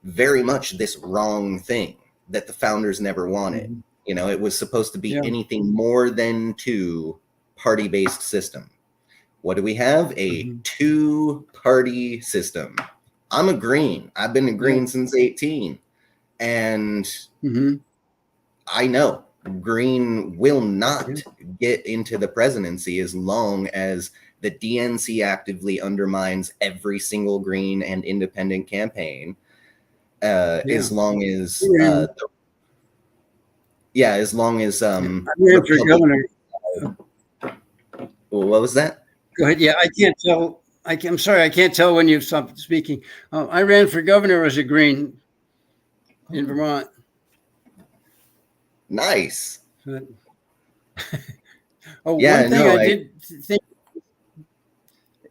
very much this wrong thing that the founders never wanted. Mm-hmm. It was supposed to be anything more than 2 party-based system. What do we have? A 2-party system. I'm a Green. I've been a Green since 18. And I know Green will not get into the presidency as long as the DNC actively undermines every single Green and independent campaign. As long as as long as for governor. What was that? Go ahead. Yeah, I can't tell. I'm sorry, I can't tell when you've stopped speaking. I ran for governor as a Green in Vermont. Nice. One thing I did think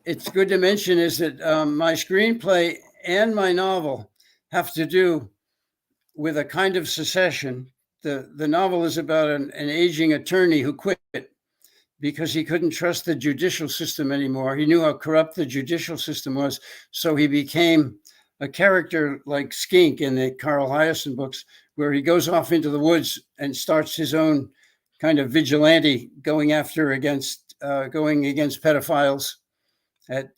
it's good to mention is that my screenplay and my novel have to do with a kind of secession. The novel is about an aging attorney who quit because he couldn't trust the judicial system anymore. He knew how corrupt the judicial system was. So he became a character like Skink in the Carl Hiaasen books, where he goes off into the woods and starts his own kind of vigilante going against pedophiles,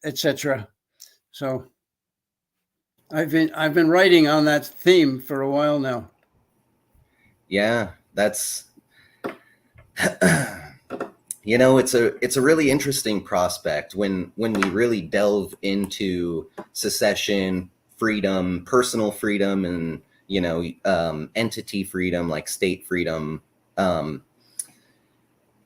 etc. So I've been writing on that theme for a while now. Yeah, that's it's a really interesting prospect when we really delve into secession, freedom, personal freedom, and entity freedom, like state freedom.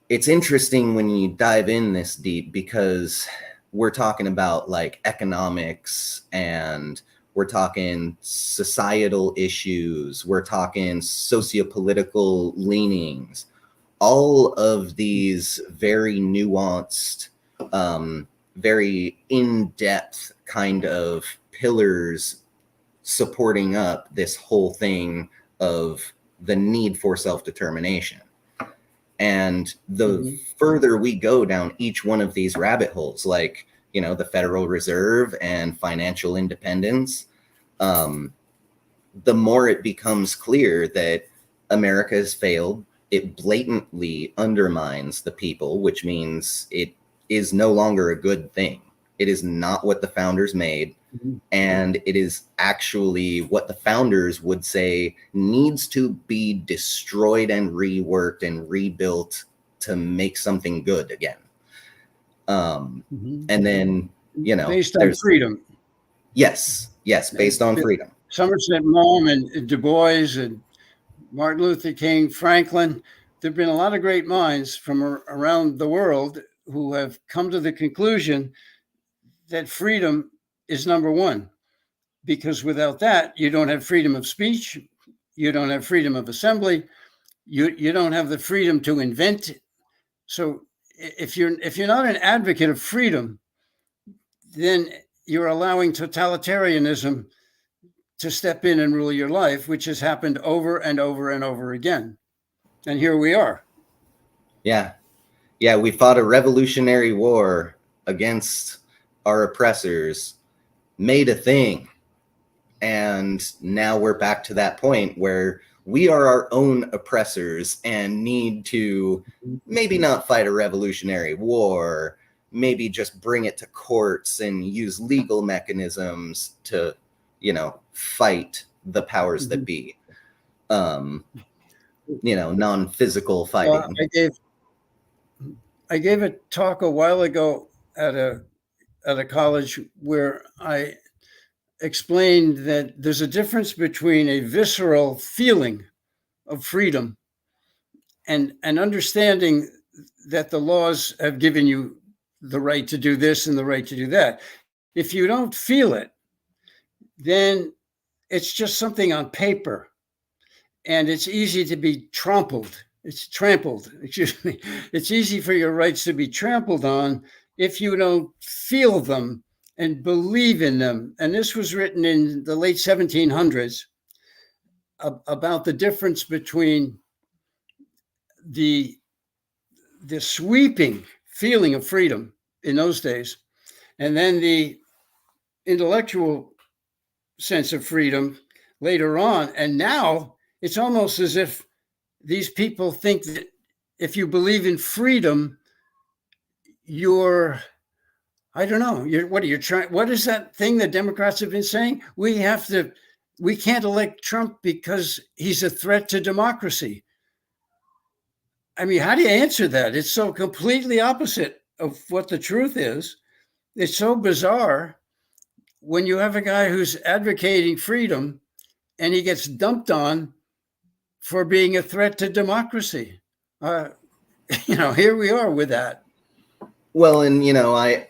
It's interesting when you dive in this deep, because we're talking about like economics, and we're talking societal issues, we're talking sociopolitical leanings, all of these very nuanced, very in-depth kind of pillars supporting up this whole thing of the need for self-determination. And the further we go down each one of these rabbit holes, like, the Federal Reserve and financial independence, the more it becomes clear that America has failed. It blatantly undermines the people, which means it is no longer a good thing. It is not what the founders made. And it is actually what the founders would say needs to be destroyed and reworked and rebuilt to make something good again. And then, based on freedom. Yes, based on freedom. Somerset Maugham and Du Bois and Martin Luther King, Franklin. There have been a lot of great minds from around the world who have come to the conclusion that freedom is number one, because without that, you don't have freedom of speech, you don't have freedom of assembly, you don't have the freedom to invent. So if you're not an advocate of freedom, then you're allowing totalitarianism to step in and rule your life, which has happened over and over and over again. And here we are. Yeah, we fought a revolutionary war against our oppressors, made a thing, and now we're back to that point where we are our own oppressors and need to maybe not fight a revolutionary war, maybe just bring it to courts and use legal mechanisms to, fight the powers that be. Non-physical fighting. Well, I gave a talk a while ago at a college where I explained that there's a difference between a visceral feeling of freedom and understanding that the laws have given you the right to do this and the right to do that. If you don't feel it, then it's just something on paper, and it's easy to be trampled. It's easy for your rights to be trampled on if you don't feel them and believe in them. And this was written in the late 1700s about the difference between the sweeping feeling of freedom in those days, and then the intellectual sense of freedom later on. And now it's almost as if these people think that if you believe in freedom, what is that thing that Democrats have been saying? We can't elect Trump because he's a threat to democracy. I mean, how do you answer that? It's so completely opposite of what the truth is. It's so bizarre when you have a guy who's advocating freedom and he gets dumped on for being a threat to democracy. Here we are with that. Well, and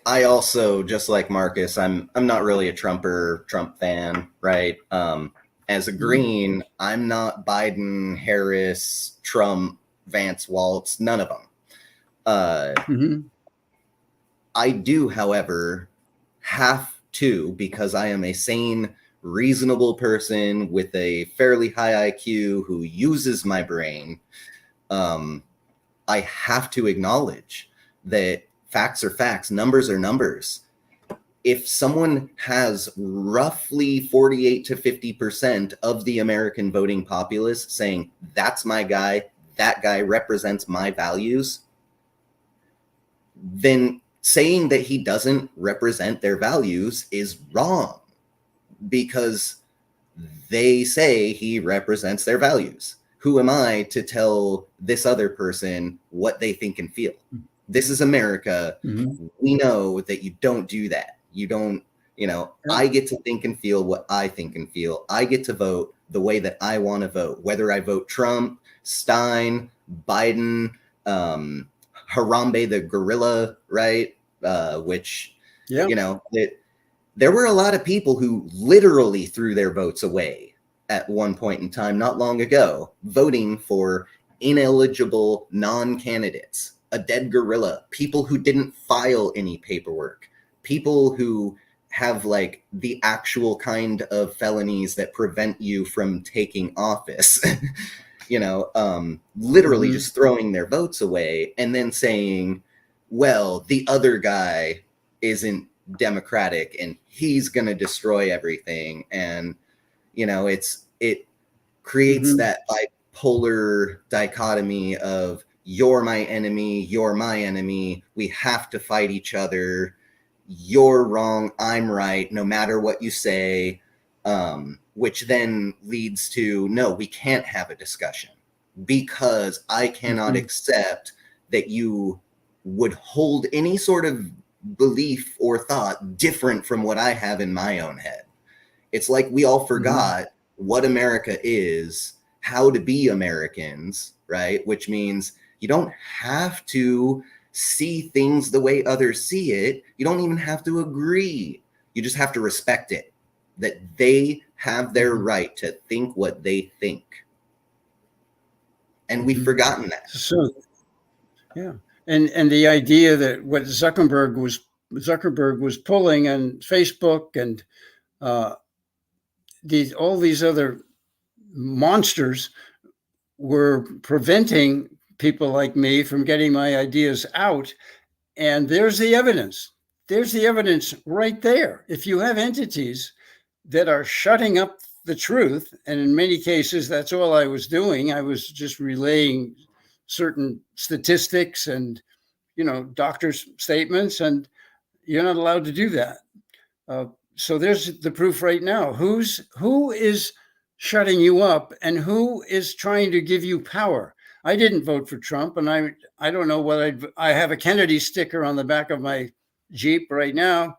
I also, just like Marcus, I'm not really a Trump fan, right? As a Green, I'm not Biden, Harris, Trump, Vance, Waltz, none of them. I do, however, have to, because I am a sane, reasonable person with a fairly high IQ who uses my brain. I have to acknowledge that facts are facts, numbers are numbers. If someone has roughly 48 to 50% of the American voting populace saying, that's my guy, that guy represents my values, then saying that he doesn't represent their values is wrong, because they say he represents their values. Who am I to tell this other person what they think and feel? This is America. Mm-hmm. We know that you don't do that. You don't, I get to think and feel what I think and feel. I get to vote the way that I want to vote, whether I vote Trump, Stein, Biden, Harambe the gorilla, right? Which, there were a lot of people who literally threw their votes away at one point in time, not long ago, voting for ineligible non-candidates, a dead gorilla, people who didn't file any paperwork, people who have like the actual kind of felonies that prevent you from taking office, literally just throwing their votes away and then saying, well, the other guy isn't democratic and he's going to destroy everything. And, it creates that bipolar dichotomy of you're my enemy, we have to fight each other, you're wrong, I'm right, no matter what you say, which then leads to, no, we can't have a discussion because I cannot accept that you would hold any sort of belief or thought different from what I have in my own head. It's like we all forgot what America is, how to be Americans, right? Which means you don't have to see things the way others see it. You don't even have to agree. You just have to respect it, that they have their right to think what they think. And we've forgotten that. So, yeah. And the idea that what Zuckerberg was pulling on Facebook and all these other monsters were preventing people like me from getting my ideas out. And there's the evidence. There's the evidence right there. If you have entities that are shutting up the truth, and in many cases, that's all I was doing. I was just relaying certain statistics and, doctors' statements, and you're not allowed to do that. So there's the proof right now. Who is shutting you up and who is trying to give you power? I didn't vote for Trump, and I don't know what I have a Kennedy sticker on the back of my Jeep right now.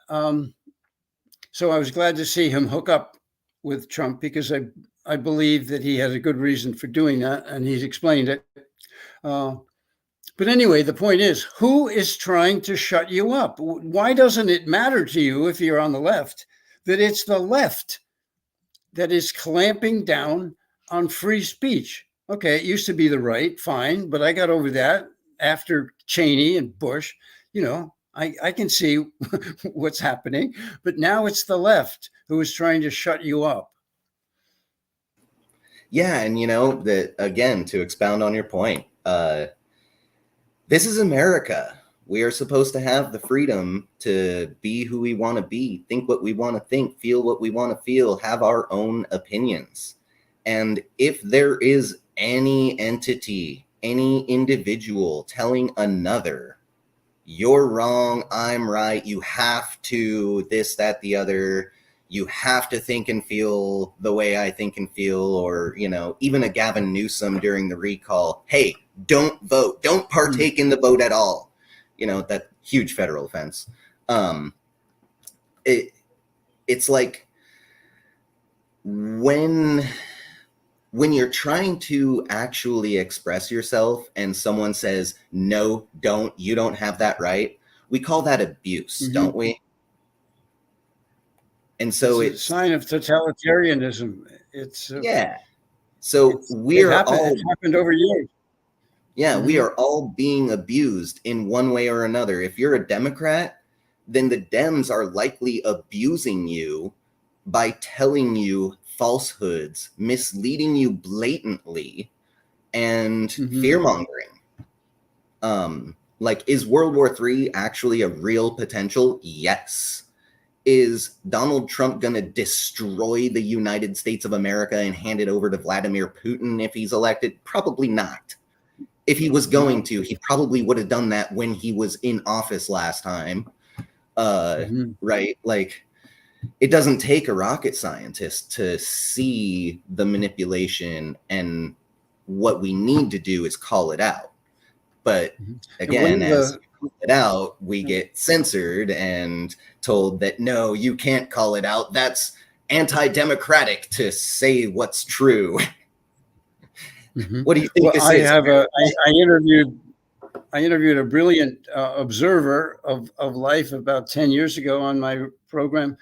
So I was glad to see him hook up with Trump because I believe that he has a good reason for doing that, and he's explained it. But anyway, the point is, who is trying to shut you up? Why doesn't it matter to you, if you're on the left, that it's the left that is clamping down on free speech? Okay, it used to be the right, fine, but I got over that after Cheney and Bush. I can see what's happening, but now it's the left who is trying to shut you up. Yeah, and that, again, to expound on your point, this is America. We are supposed to have the freedom to be who we want to be, think what we want to think, feel what we want to feel, have our own opinions. And if there is any entity, any individual telling another, you're wrong, I'm right, you have to this, that, the other, you have to think and feel the way I think and feel, or, even a Gavin Newsom during the recall, hey, don't vote, don't partake in the vote at all. That huge federal offense. It's like when you're trying to actually express yourself and someone says, no, you don't have that right, we call that abuse, don't we? And so it's a sign of totalitarianism. It's yeah. So it happened over years. Yeah, we are all being abused in one way or another. If you're a Democrat, then the Dems are likely abusing you by telling you falsehoods, misleading you blatantly, and fear-mongering. Like, is World War III actually a real potential? Yes. Is Donald Trump going to destroy the United States of America and hand it over to Vladimir Putin if he's elected? Probably not. If he was going to, he probably would have done that when he was in office last time. Right? Like, it doesn't take a rocket scientist to see the manipulation, and what we need to do is call it out. But again, as we call it out, we get censored and told that, no, you can't call it out. That's anti-democratic to say what's true. What do you think this is? I interviewed a brilliant observer of life about 10 years ago on my program,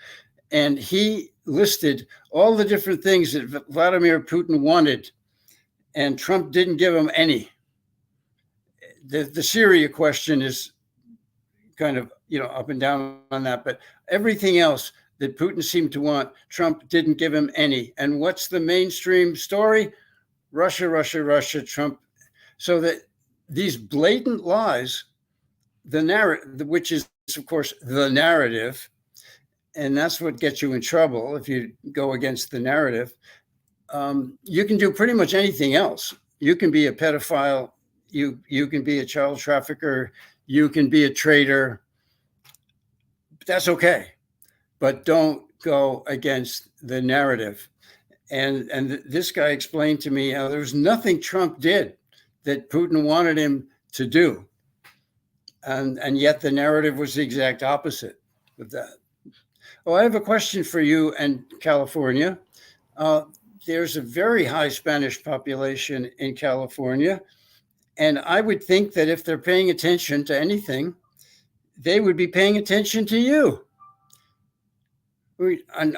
and he listed all the different things that Vladimir Putin wanted, and Trump didn't give him any. The Syria question is kind of, up and down on that, but everything else that Putin seemed to want, Trump didn't give him any. And what's the mainstream story? Russia, Russia, Russia, Trump. So that these blatant lies, the narrative, which is, of course, the narrative, and that's what gets you in trouble if you go against the narrative. You can do pretty much anything else. You can be a pedophile. You can be a child trafficker. You can be a traitor. That's okay, but don't go against the narrative. And this guy explained to me how there was nothing Trump did that Putin wanted him to do. And yet the narrative was the exact opposite of that. Oh, I have a question for you and California. There's a very high Spanish population in California. And I would think that if they're paying attention to anything, they would be paying attention to you. And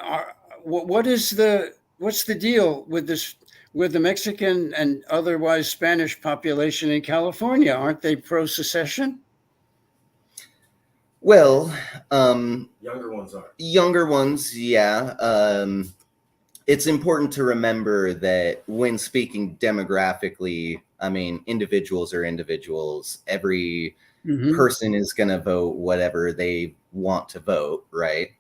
what's the deal with this, with the Mexican and otherwise Spanish population in California? Aren't they pro-secession? Well, younger ones are. Younger ones, yeah. It's important to remember that when speaking demographically, I mean, individuals are individuals. Every person is going to vote whatever they want to vote, right?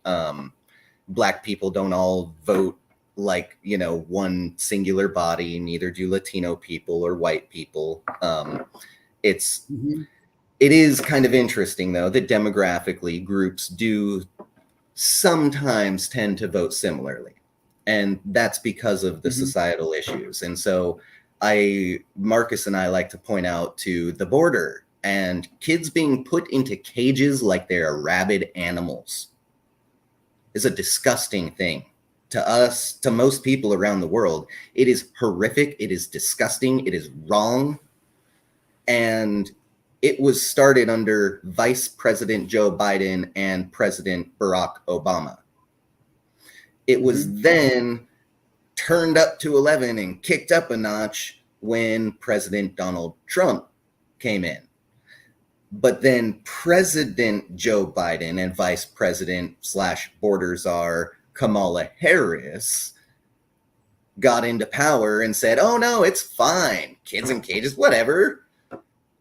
Black people don't all vote like, one singular body. Neither do Latino people or white people. It is kind of interesting, though, that demographically groups do sometimes tend to vote similarly. And that's because of the societal issues. And so Marcus and I like to point out to the border and kids being put into cages like they're rabid animals is a disgusting thing. To us, to most people around the world, it is horrific. It is disgusting. It is wrong. And it was started under Vice President Joe Biden and President Barack Obama. It was then turned up to 11 and kicked up a notch when President Donald Trump came in. But then President Joe Biden and Vice President / border czar Kamala Harris got into power and said, oh, no, it's fine. Kids in cages, whatever.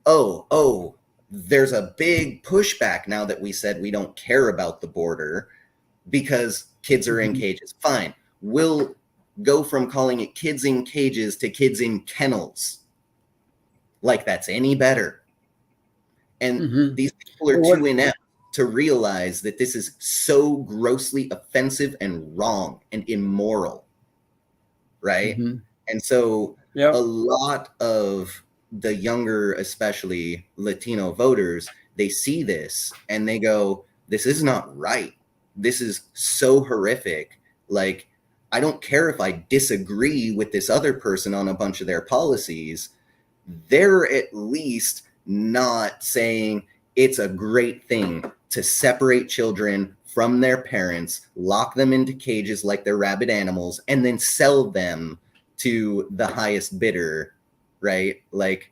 Oh, there's a big pushback now that we said we don't care about the border because kids are in cages. Fine. We'll go from calling it kids in cages to kids in kennels. Like that's any better. And these people are too inept to realize that this is so grossly offensive and wrong and immoral. Right? And so a lot of the younger, especially Latino voters, they see this and they go, this is not right. This is so horrific. Like, I don't care if I disagree with this other person on a bunch of their policies. They're at least not saying it's a great thing to separate children from their parents, lock them into cages like they're rabid animals, and then sell them to the highest bidder, right? Like,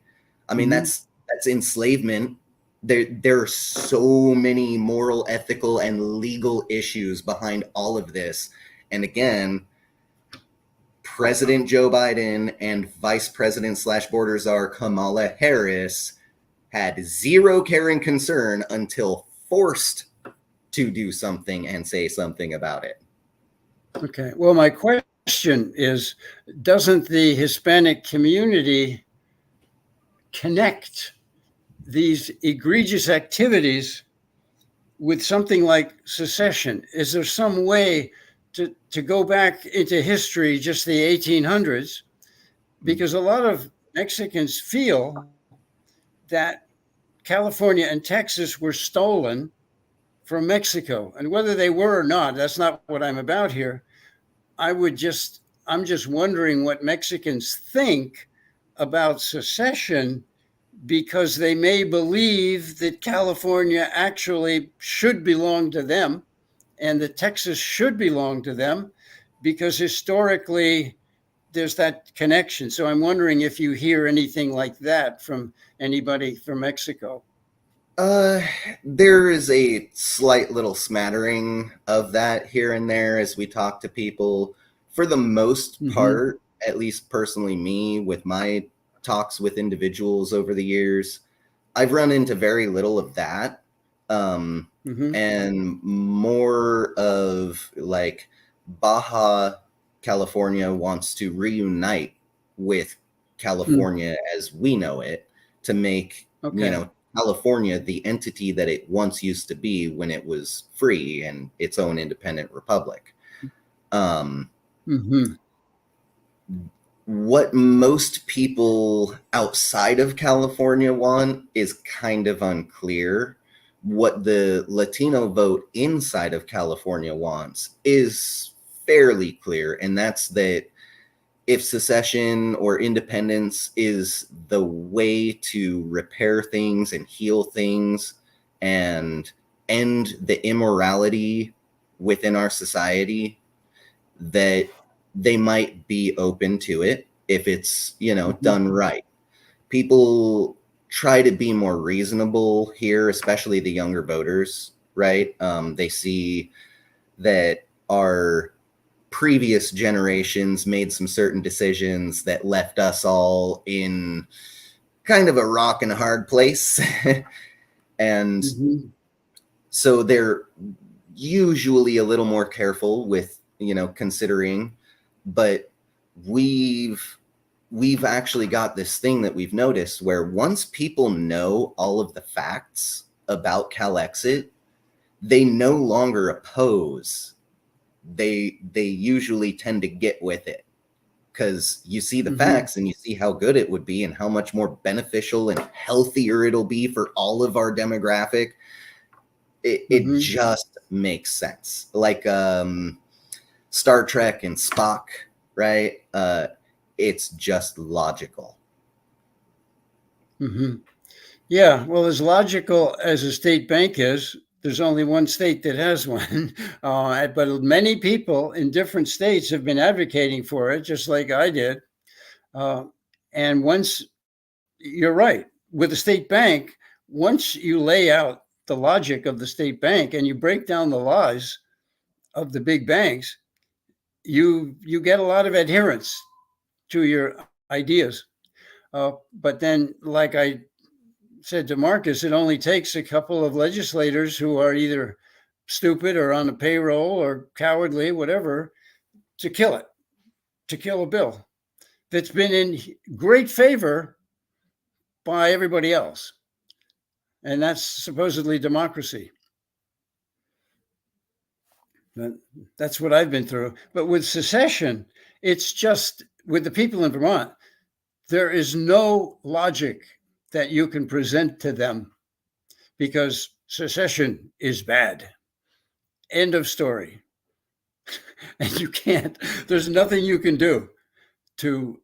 I mean, that's enslavement. There are so many moral, ethical, and legal issues behind all of this. And again, President Joe Biden and Vice President / border czar Kamala Harris had zero care and concern until forced to do something and say something about it. Okay. Well, my question is, doesn't the Hispanic community connect these egregious activities with something like secession? Is there some way to go back into history, just the 1800s? Because a lot of Mexicans feel that California and Texas were stolen from Mexico. And whether they were or not, that's not what I'm about here. I'm just wondering what Mexicans think about secession, because they may believe that California actually should belong to them and that Texas should belong to them, because historically there's that connection. So I'm wondering if you hear anything like that from anybody from Mexico. There is a slight little smattering of that here and there as we talk to people. For the most part, at least personally me, with my talks with individuals over the years, I've run into very little of that. And more of like Baja California wants to reunite with California as we know it, to make, California the entity that it once used to be when it was free and its own independent republic. What most people outside of California want is kind of unclear. What the Latino vote inside of California wants is fairly clear, and that's that if secession or independence is the way to repair things and heal things and end the immorality within our society, that they might be open to it if it's, done right. People try to be more reasonable here, especially the younger voters, right? They see that our previous generations made some certain decisions that left us all in kind of a rock and a hard place. And so they're usually a little more careful with, considering, but we've actually got this thing that we've noticed where once people know all of the facts about CalExit, they no longer oppose. They usually tend to get with it because you see the facts and you see how good it would be and how much more beneficial and healthier it'll be for all of our demographic. It just makes sense. Like Star Trek and Spock, right? It's just logical. Yeah, well, as logical as a state bank is, there's only one state that has one. But many people in different states have been advocating for it, just like I did. And once, you're right, with the state bank, once you lay out the logic of the state bank and you break down the lies of the big banks, you get a lot of adherence to your ideas. But then, like I said to Marcus, it only takes a couple of legislators who are either stupid or on a payroll or cowardly, whatever, to kill it, to kill a bill that's been in great favor by everybody else. And that's supposedly democracy. That's what I've been through. But with secession, it's just, with the people in Vermont, there is no logic that you can present to them because secession is bad. End of story. And you can't, there's nothing you can do to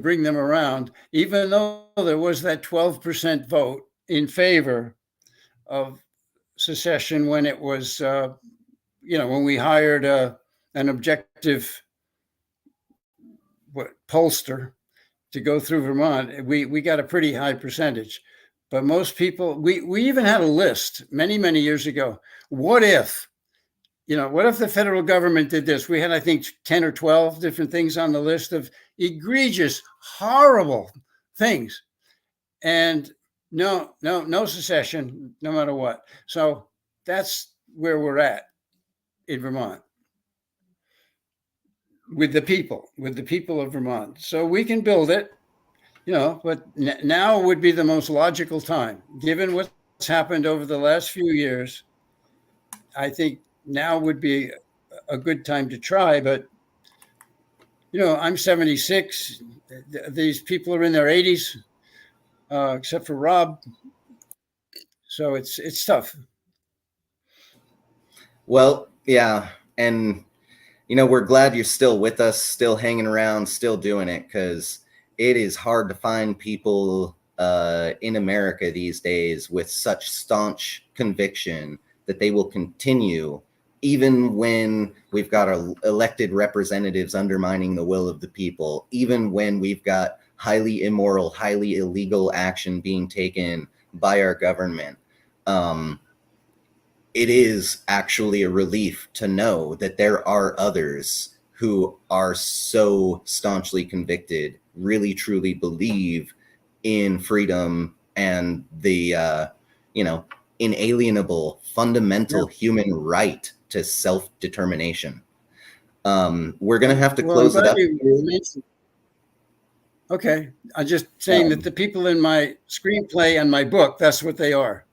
bring them around, even though there was that 12% vote in favor of secession when it was, when we hired an objective pollster to go through Vermont, we got a pretty high percentage. But most people, we even had a list many, many years ago. What if the federal government did this? We had, I think, 10 or 12 different things on the list of egregious, horrible things. And No secession, no matter what. So that's where we're at in Vermont with the people of Vermont. So we can build it, but now would be the most logical time, given what's happened over the last few years. I think now would be a good time to try, but I'm 76. These people are in their 80s, except for Rob. So it's tough. Well, yeah, and we're glad you're still with us, still hanging around, still doing it, because it is hard to find people in America these days with such staunch conviction that they will continue even when we've got our elected representatives undermining the will of the people, even when we've got highly immoral, highly illegal action being taken by our government. It is actually a relief to know that there are others who are so staunchly convicted, really truly believe in freedom and the inalienable fundamental human right to self-determination. We're going to have to close it up. Okay. I'm just saying that the people in my screenplay and my book, that's what they are.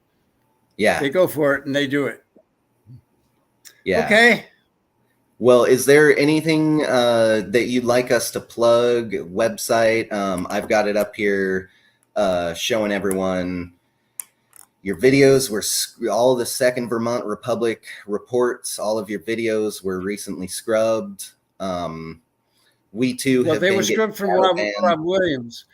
Yeah. They go for it and they do it. Yeah. Okay. Well, is there anything that you'd like us to plug? Website? I've got it up here showing everyone your videos were all the Second Vermont Republic reports. All of your videos were recently scrubbed. We too have they been were scrubbed from Rob Williams.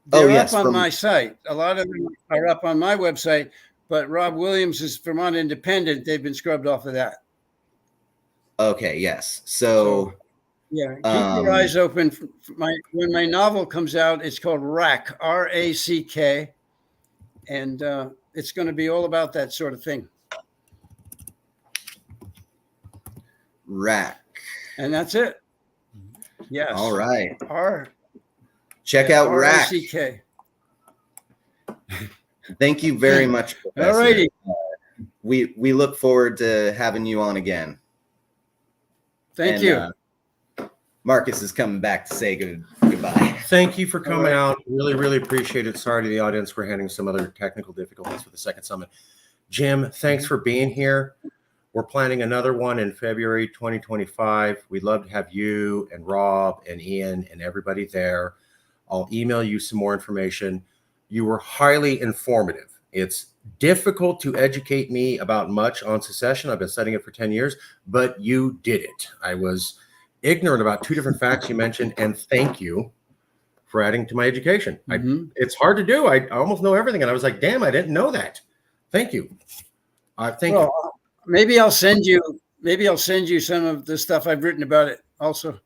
They're up on my site. A lot of them are up on my website, but Rob Williams is Vermont Independent. They've been scrubbed off of that. Okay. Yes. So yeah, keep your eyes open. When my novel comes out, it's called RACK, R-A-C-K. And it's going to be all about that sort of thing. RACK. And that's it. Yes. All right. Check out RACK. R-A-C-K. Thank you very much, Professor. All righty. We look forward to having you on again. Thank you. Marcus is coming back to say goodbye. Thank you for coming out. Really, really appreciate it. Sorry to the audience for having some other technical difficulties with the second summit. Jim, thanks for being here. We're planning another one in February 2025. We'd love to have you and Rob and Ian and everybody there. I'll email you some more information. You were highly informative. It's difficult to educate me about much on secession. I've been studying it for 10 years, but you did it. I was ignorant about two different facts you mentioned, and thank you for adding to my education. It's hard to do. I almost know everything, and I was like, damn, I didn't know that. Thank you. Thank you. Maybe I'll send you some of the stuff I've written about it also.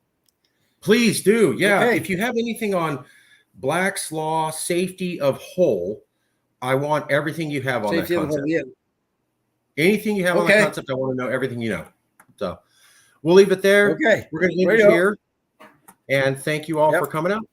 Please do. Yeah. Okay. If you have anything on Black's Law, safety of whole, I want everything you have on Safety that concept. yeah. Anything you have on that concept, I want to know everything you know. So we'll leave it there. Okay. We're going to leave it here. And thank you all for coming out.